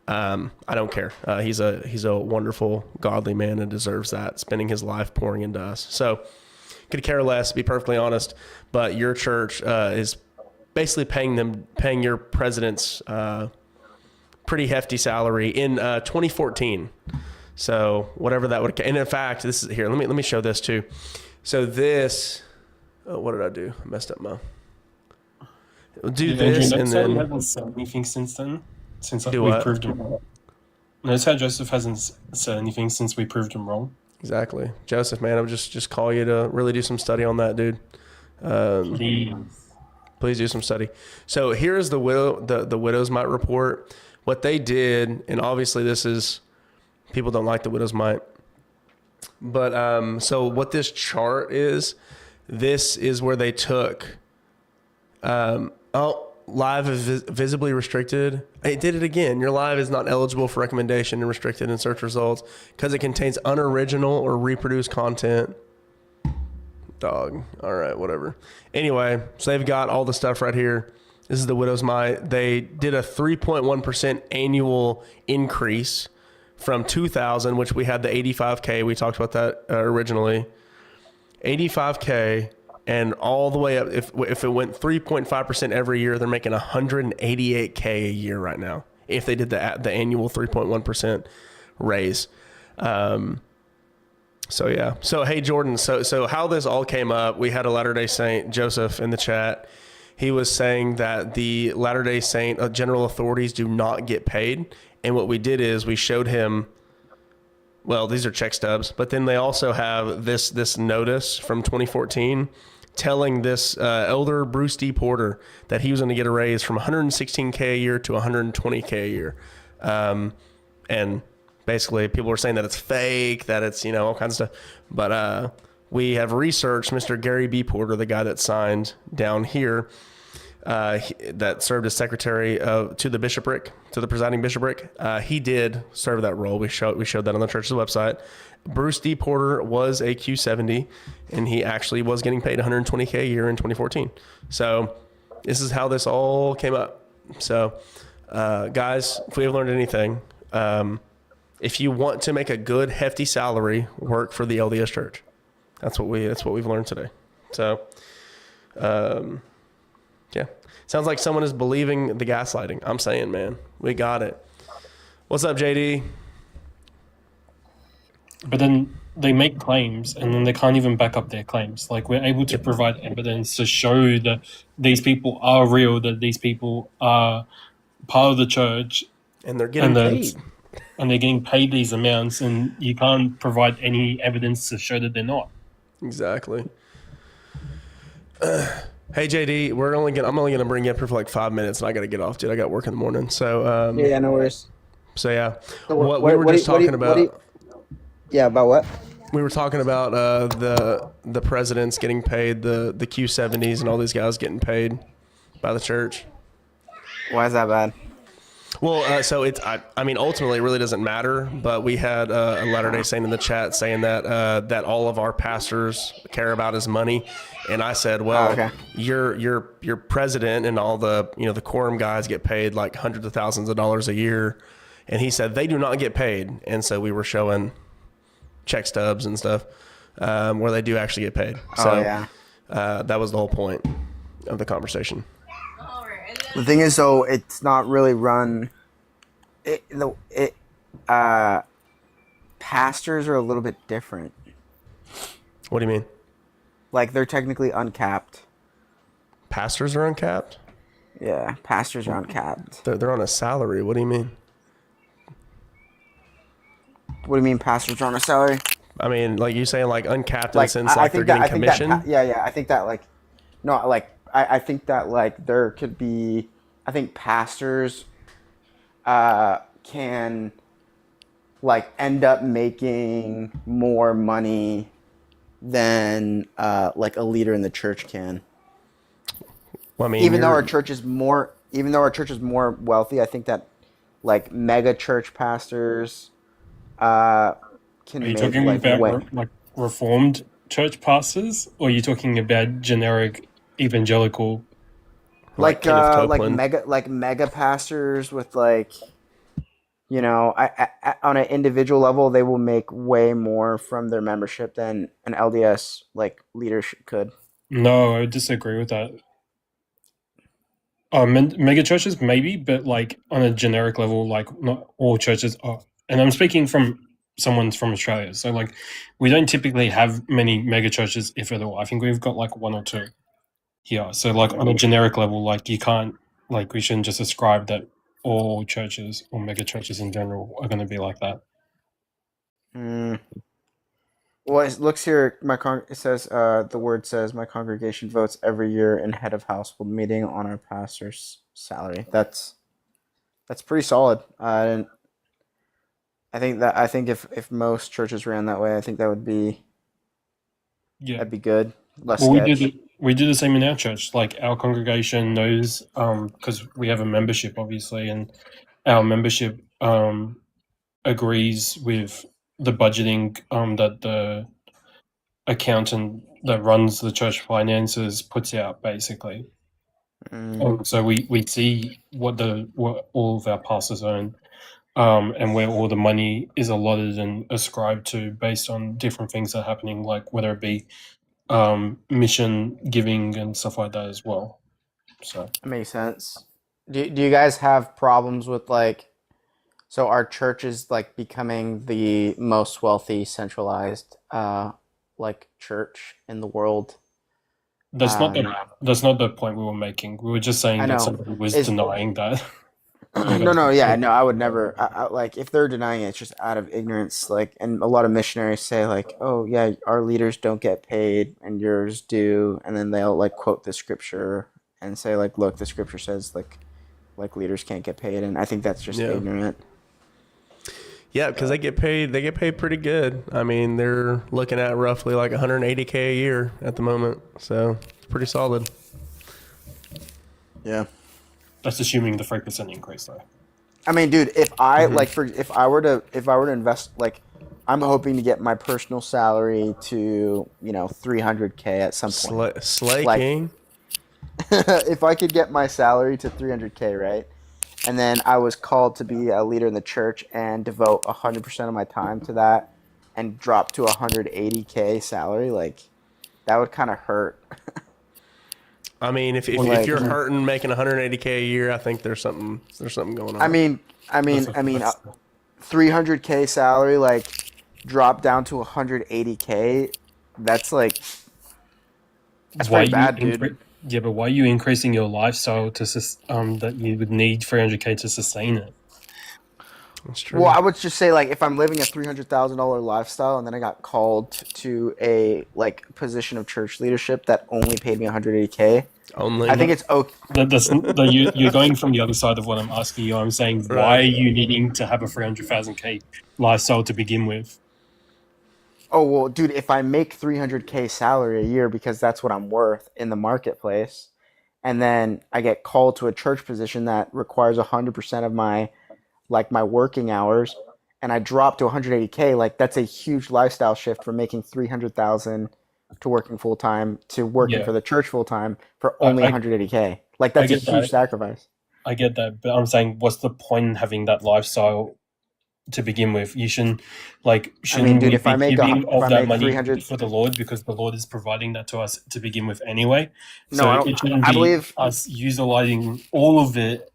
I don't care. He's a wonderful, godly man and deserves that, spending his life pouring into us. So could care less, to be perfectly honest, but your church is basically paying your president's pretty hefty salary in 2014. So whatever that would, and in fact, this is here. Let me show this too. So this, what did I do? I messed up my. Do this and then. Haven't said anything since then. Since Do we what? proved him wrong. Notice how Joseph hasn't said anything since we proved him wrong. Exactly, Joseph, man. I would just call you to really do some study on that, dude. Please do some study. So here's the widow's mite report. What they did, and obviously this is, people don't like the widow's mite, but so what this chart is, this is where they took, live is visibly restricted. It did it again. Your live is not eligible for recommendation and restricted in search results because it contains unoriginal or reproduced content. Dog. All right, whatever. Anyway, so they've got all the stuff right here. This is the widow's mite. They did a 3.1% annual increase from 2000, which we had the 85K. We talked about that originally. 85K. And all the way up, if it went 3.5% every year, they're making 188K a year right now. If they did the annual 3.1% raise. So yeah. So hey Jordan. So how this all came up? We had a Latter-day Saint, Joseph, in the chat. He was saying that the Latter-day Saint general authorities do not get paid, and what we did is we showed him. Well, these are check stubs, but then they also have this notice from 2014 telling this elder Bruce D. Porter that he was going to get a raise from 116K a year to 120K a year. And basically people were saying that it's fake, that it's, all kinds of stuff. But we have researched Mr. Gary B. Porter, the guy that signed down here, that served as secretary to the bishopric, to the presiding bishopric. He did serve that role. We showed that on the church's website. Bruce D. Porter was a Q70, and he actually was getting paid 120K a year in 2014. So this is how this all came up. So guys, if we have learned anything, if you want to make a good hefty salary, work for the LDS Church. That's what we've learned today. So yeah, sounds like someone is believing the gaslighting. I'm saying, man, we got it. What's up, JD? But then they make claims, and then they can't even back up their claims. Like, we're able to provide evidence to show that these people are real, that these people are part of the church, and they're getting paid. And they're getting paid these amounts, and you can't provide any evidence to show that they're not. Exactly. Hey JD, I'm only gonna bring you up here for like 5 minutes, and I gotta get off, dude. I got work in the morning. So yeah, no worries. So yeah, what we were just talking about. Yeah, about what? We were talking about the presidents getting paid, the Q70s, and all these guys getting paid by the church. Why is that bad? Well, so it's I mean ultimately it really doesn't matter, but we had a Latter-day Saint in the chat saying that that all of our pastors care about is money, and I said, well, okay. your president and all the the quorum guys get paid like hundreds of thousands of dollars a year, and he said they do not get paid, and so we were showing check stubs and stuff where they do actually get paid. So yeah. That was the whole point of the conversation. The thing is, though, it's not really run. Pastors are a little bit different. What do you mean? Like, they're technically uncapped. Pastors are uncapped? Yeah, pastors are uncapped. They're on a salary. What do you mean? What do you mean pastors are on a salary? I mean, like you saying, like uncapped in Like, the sense like they're getting commission? I think that, like, no, like, I think that, like, there could be, I think pastors can, like, end up making more money than, like, a leader in the church can. Well, I mean, even though our church is more wealthy, I think that, like, mega church pastors can Are you make, talking like, about like Reformed church pastors, or are you talking about generic evangelical like Kenneth Copeland. like mega pastors with like, you know, on an individual level, they will make way more from their membership than an LDS like leadership could. No, I disagree with that. Mega churches maybe, but like on a generic level, like not all churches are. And I'm speaking from someone from Australia, so like we don't typically have many mega churches, if at all. I think we've got like one or two here. So like on a generic level, like you can't, like we shouldn't just ascribe that all churches or mega churches in general are going to be like that. Mm. Well, it looks here. It says the word says my congregation votes every year in head of household meeting on our pastor's salary. That's pretty solid. I think if most churches ran that way, I think that would be that'd be good. Less Well, sketch. we do the same in our church. Like our congregation knows, because we have a membership, obviously, and our membership agrees with the budgeting that the accountant that runs the church finances puts out, basically. So we see what all of our pastors earn, and where all the money is allotted and ascribed to based on different things that are happening, like whether it be mission giving and stuff like that as well. So That makes sense. Do you guys have problems with like, so our church is like becoming the most wealthy centralized like church in the world? that's not Um, that's not the point we were making. We were just saying I that know. somebody was Is denying that. no, yeah, no, I would never. Like, if they're denying it, it's just out of ignorance. Like, and a lot of missionaries say, like, "Oh, yeah, our leaders don't get paid, and yours do," and then they'll like quote the scripture and say, like, "Look, the scripture says like leaders can't get paid," and I think that's just ignorant. Yeah, because they get paid. They get paid pretty good. I mean, they're looking at roughly like 180K a year at the moment, so it's pretty solid. Yeah. That's assuming the 3% increase, though. I mean, dude, if I if I were to invest, like, I'm hoping to get my personal salary to 300K at some point. Slay Like, King. if I could get my salary to 300K, right, and then I was called to be a leader in the church and devote 100% of my time to that, and drop to 180K salary, like, that would kind of hurt. I mean, if you're hurting making 180K a year, I think there's something going on. I mean, 300K salary, like, drop down to 180K. That's like, that's pretty bad, dude. Yeah, but why are you increasing your lifestyle to that you would need 300K to sustain it? That's true. Well, I would just say, like, if I'm living a $300,000 lifestyle and then I got called to a like position of church leadership that only paid me 180K, I think it's okay. You're going from the other side of what I'm asking you. I'm saying, why are you needing to have a 300,000K lifestyle to begin with? Oh, well, dude, if I make 300K salary a year because that's what I'm worth in the marketplace, and then I get called to a church position that requires 100% of my working hours, and I drop to 180K, like, that's a huge lifestyle shift from making 300,000 to working full time to working for the church full time for only 180K. Like, that's a huge sacrifice. I get that, but I'm saying, what's the point in having that lifestyle to begin with? You shouldn't dude, if I make that money for the Lord, because the Lord is providing that to us to begin with anyway. So it shouldn't be us utilizing all of it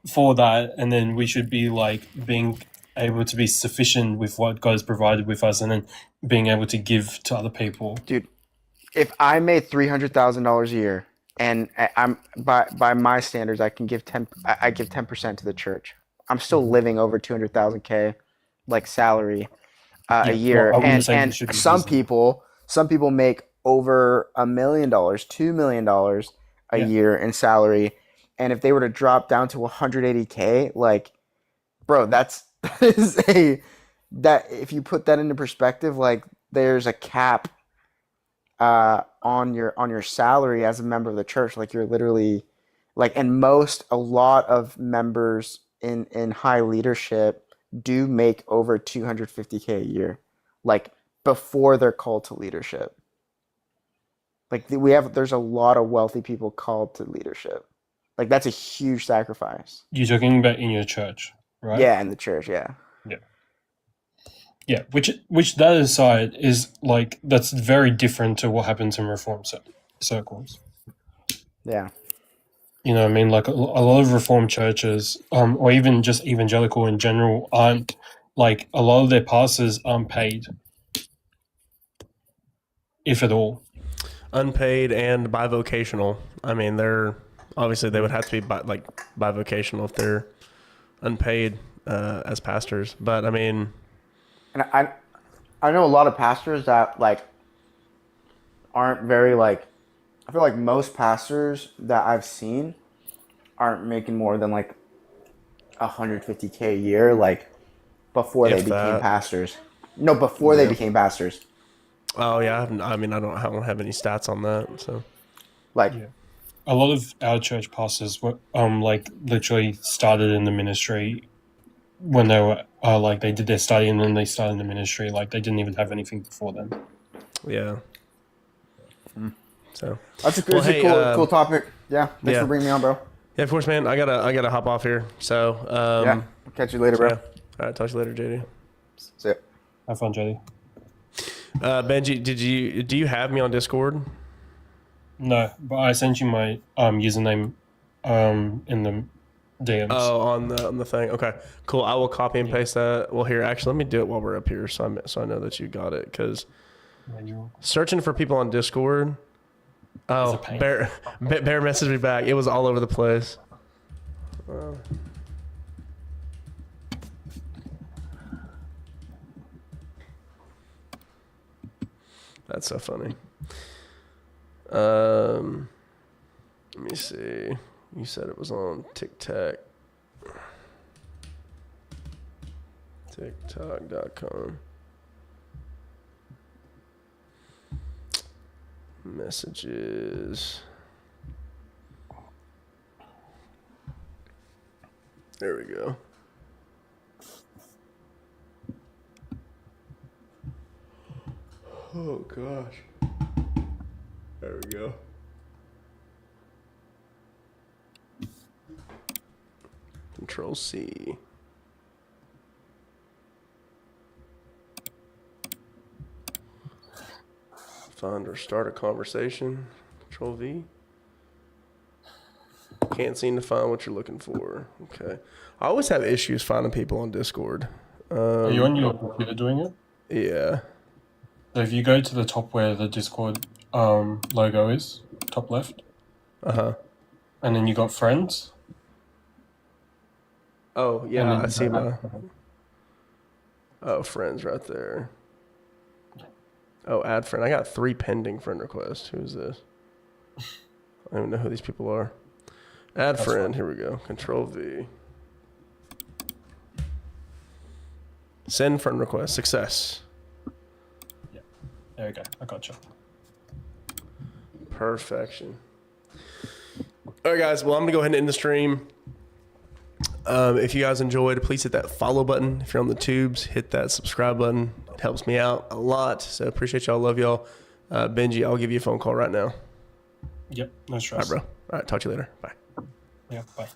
for that, and then we should be like being able to be sufficient with what God has provided with us, and then being able to give to other people. Dude, if I made $300,000 a year, and I'm by my standards, I give 10% to the church, I'm still living over 200,000K like salary a year, and some people make over $1 million, $2 million a year in salary, and if they were to drop down to 180K, like, bro, that is if you put that into perspective, like, there's a cap on your salary as a member of the church. Like, you're literally like, and a lot of members in high leadership do make over 250K a year, like, before they're called to leadership. Like there's a lot of wealthy people called to leadership. Like that's a huge sacrifice. You're talking about in your church, right? Yeah, in the church, yeah. Yeah, which that aside is like that's very different to what happens in reform circles. Yeah. You know what I mean? Like a lot of reform churches, or even just evangelical in general, aren't like a lot of their pastors aren't paid, if at all. Unpaid and bivocational. I mean, they're obviously they would have to be bivocational if they're unpaid as pastors. But I mean, And I know a lot of pastors that like aren't very like I feel like most pastors that I've seen aren't making more than like 150K a year like before they If became that. pastors. No, before they Yeah. became pastors. Oh yeah, I don't have any stats on that. So Like Yeah. A lot of our church pastors were like literally started in the ministry when they were like they did their study and then they started in the ministry. Like they didn't even have anything before then. yeah. So that's a Well, it's a hey, cool topic. Yeah. Thanks yeah. for bringing me on, bro. yeah, of course, man. I gotta hop off here. So Yeah. Catch you later, bro. yeah. All right, talk to you later, JD. See ya. Have fun, JD. Benji, do you have me on Discord? No, but I sent you my username in the DMs. Oh, on the thing. Okay, cool. I will copy and paste that. Well, here, actually, let me do it while we're up here, so I know that you got it. Because searching for people on Discord. Oh, Bear messaged me back. It was all over the place. That's so funny. Let me see. You said it was on TikTok. TikTok.com. Messages. There we go. Oh gosh. There we go. Control C. Find or start a conversation. Control V. Can't seem to find what you're looking for. Okay. I always have issues finding people on Discord. Are you on your computer doing it? Yeah. So if you go to the top where the Discord logo is, top left, Uh-huh. and then you got friends. Oh, and yeah, then I see you my... got- Oh, friends right there. Oh, add friend. I got 3 pending friend requests. Who's this? I don't even know who these people are. Add That's friend. fine. Here we go. Control V. Send friend request. Success. There we go. I got you. Perfection. All right, guys. Well, I'm going to go ahead and end the stream. If you guys enjoyed, please hit that follow button. If you're on the tubes, hit that subscribe button. It helps me out a lot. So appreciate y'all. Love y'all. Benji, I'll give you a phone call right now. Yep. No All stress. right, bro. All right. Talk to you later. Bye. Yeah. Bye.